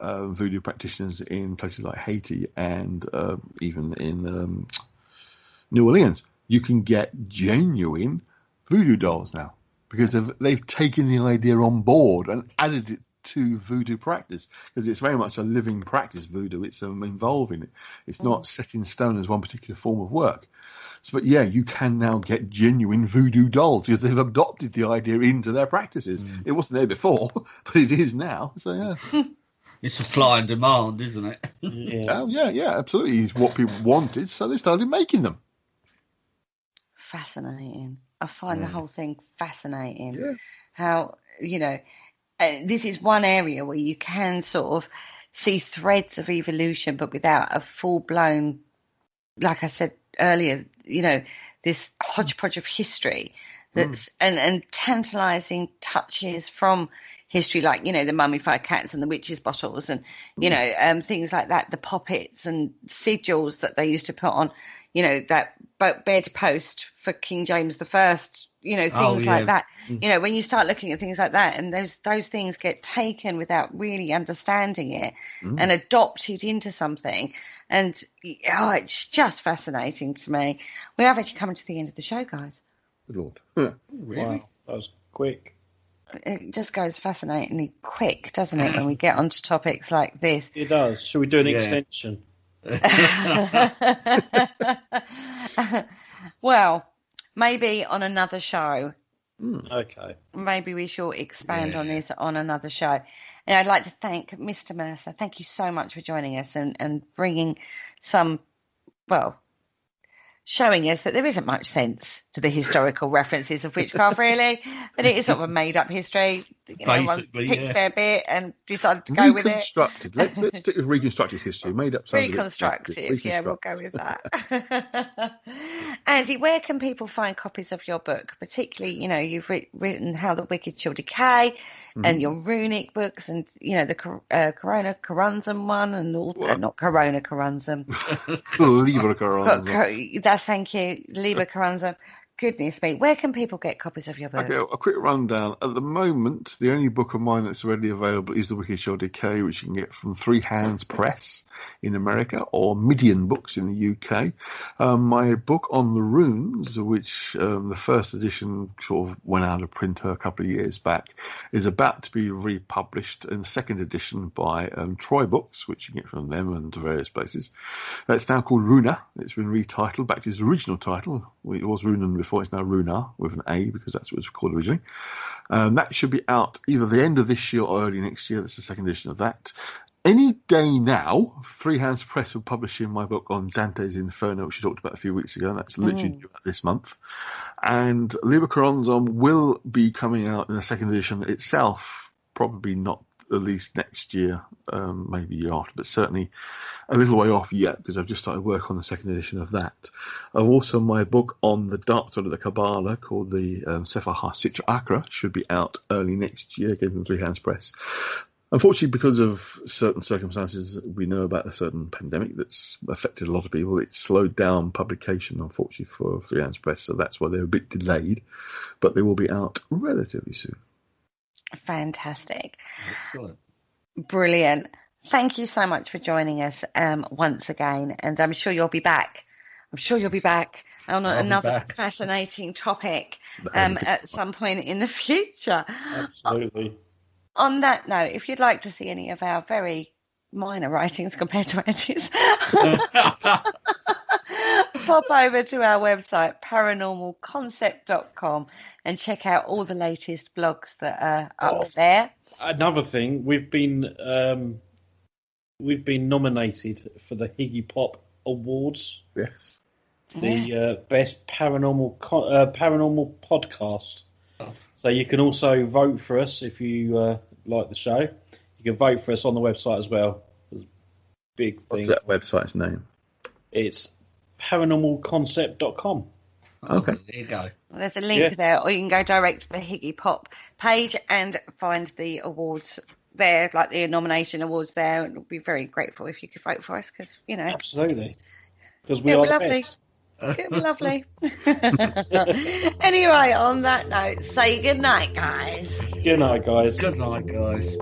voodoo practitioners in places like Haiti and even in New Orleans, you can get genuine voodoo dolls now, because they've taken the idea on board and added it to voodoo practice, because it's very much a living practice, voodoo. It's involving it. It's not set in stone as one particular form of work. But yeah, you can now get genuine voodoo dolls because they've adopted the idea into their practices. It wasn't there before, but it is now. So yeah. It's supply and demand, isn't it? Yeah, absolutely. It's what people wanted, so they started making them. Fascinating. I find the whole thing fascinating. Yeah. How, this is one area where you can sort of see threads of evolution, but without a full-blown, like I said earlier, this hodgepodge of history that's and tantalizing touches from history, like, the mummified cats and the witches' bottles and, things like that, the poppets and sigils that they used to put on, that bedpost for King James the First, things like that. When you start looking at things like that and those things get taken without really understanding it and adopted into something. And, it's just fascinating to me. We have actually come to the end of the show, guys. Good Lord. Really? Wow, that was quick. It just goes fascinatingly quick, doesn't it, when we get onto topics like this? It does. Should we do an extension? Well, maybe on another show, Okay. Maybe we shall expand on this on another show. And I'd like to thank Mr. Mercer. Thank you so much for joining us and bringing some, well, showing us that there isn't much sense to the historical references of witchcraft, really. That it is sort of a made-up history. You know, everyone picks their bit and decided to go with it. Reconstructed. Let's stick with reconstructed history. Made up sounds reconstructive. Yeah, we'll go with that. Andy, where can people find copies of your book? Particularly, you know, you've written How the Wicked Shall Decay, and your runic books, and you know the Corona Corunzum one, and all not Corona Corunzum. Libra Corunzum. That's thank you, Libra Corunzum. Goodness me, where can people get copies of your book? Okay, a quick rundown. At the moment, the only book of mine that's readily available is The Wicked Shall Decay, which you can get from Three Hands Press in America or Midian Books in the UK. My book on the runes, which the first edition sort of went out of print a couple of years back, is about to be republished in the second edition by Troy Books, which you can get from them and various places. It's now called Runa. It's been retitled back to its original title. It was Runan before. It's now Runa with an A because that's what it was called originally. That should be out either the end of this year or early next year. That's the second edition of that. Any day now, Three Hands Press will publish my book on Dante's Inferno, which we talked about a few weeks ago, and that's literally due out this month. And Liber Coronzon will be coming out in the second edition itself, probably not at least next year, maybe year after, but certainly a little way off yet because I've just started work on the second edition of that. I've also my book on the dark side of the Kabbalah called the Sefer HaSitra Akra should be out early next year, again from Three Hands Press. Unfortunately, because of certain circumstances we know about a certain pandemic that's affected a lot of people, it slowed down publication, unfortunately, for Three Hands Press, so that's why they're a bit delayed, but they will be out relatively soon. Fantastic. Excellent. Brilliant. Thank you so much for joining us once again, and I'm sure you'll be back. On another fascinating topic at some point in the future. Absolutely. On that note, if you'd like to see any of our very minor writings compared to Andy's, pop over to our website, paranormalconcept.com, and check out all the latest blogs that are up there. Another thing, we've been nominated for the Higgy Pop Awards. Yes. The best paranormal podcast. So you can also vote for us if you like the show. You can vote for us on the website as well. It's a big thing. What's that website's name? It's paranormalconcept.com. Okay, there you go. There's a link there, or you can go direct to the Higgy Pop page and find the awards there, like the nomination awards there. And we'll be very grateful if you could vote for us, because, you know. Absolutely. Because we are the best. It'll be lovely. Anyway, on that note, say good night, guys. Good night, guys. Good night, guys.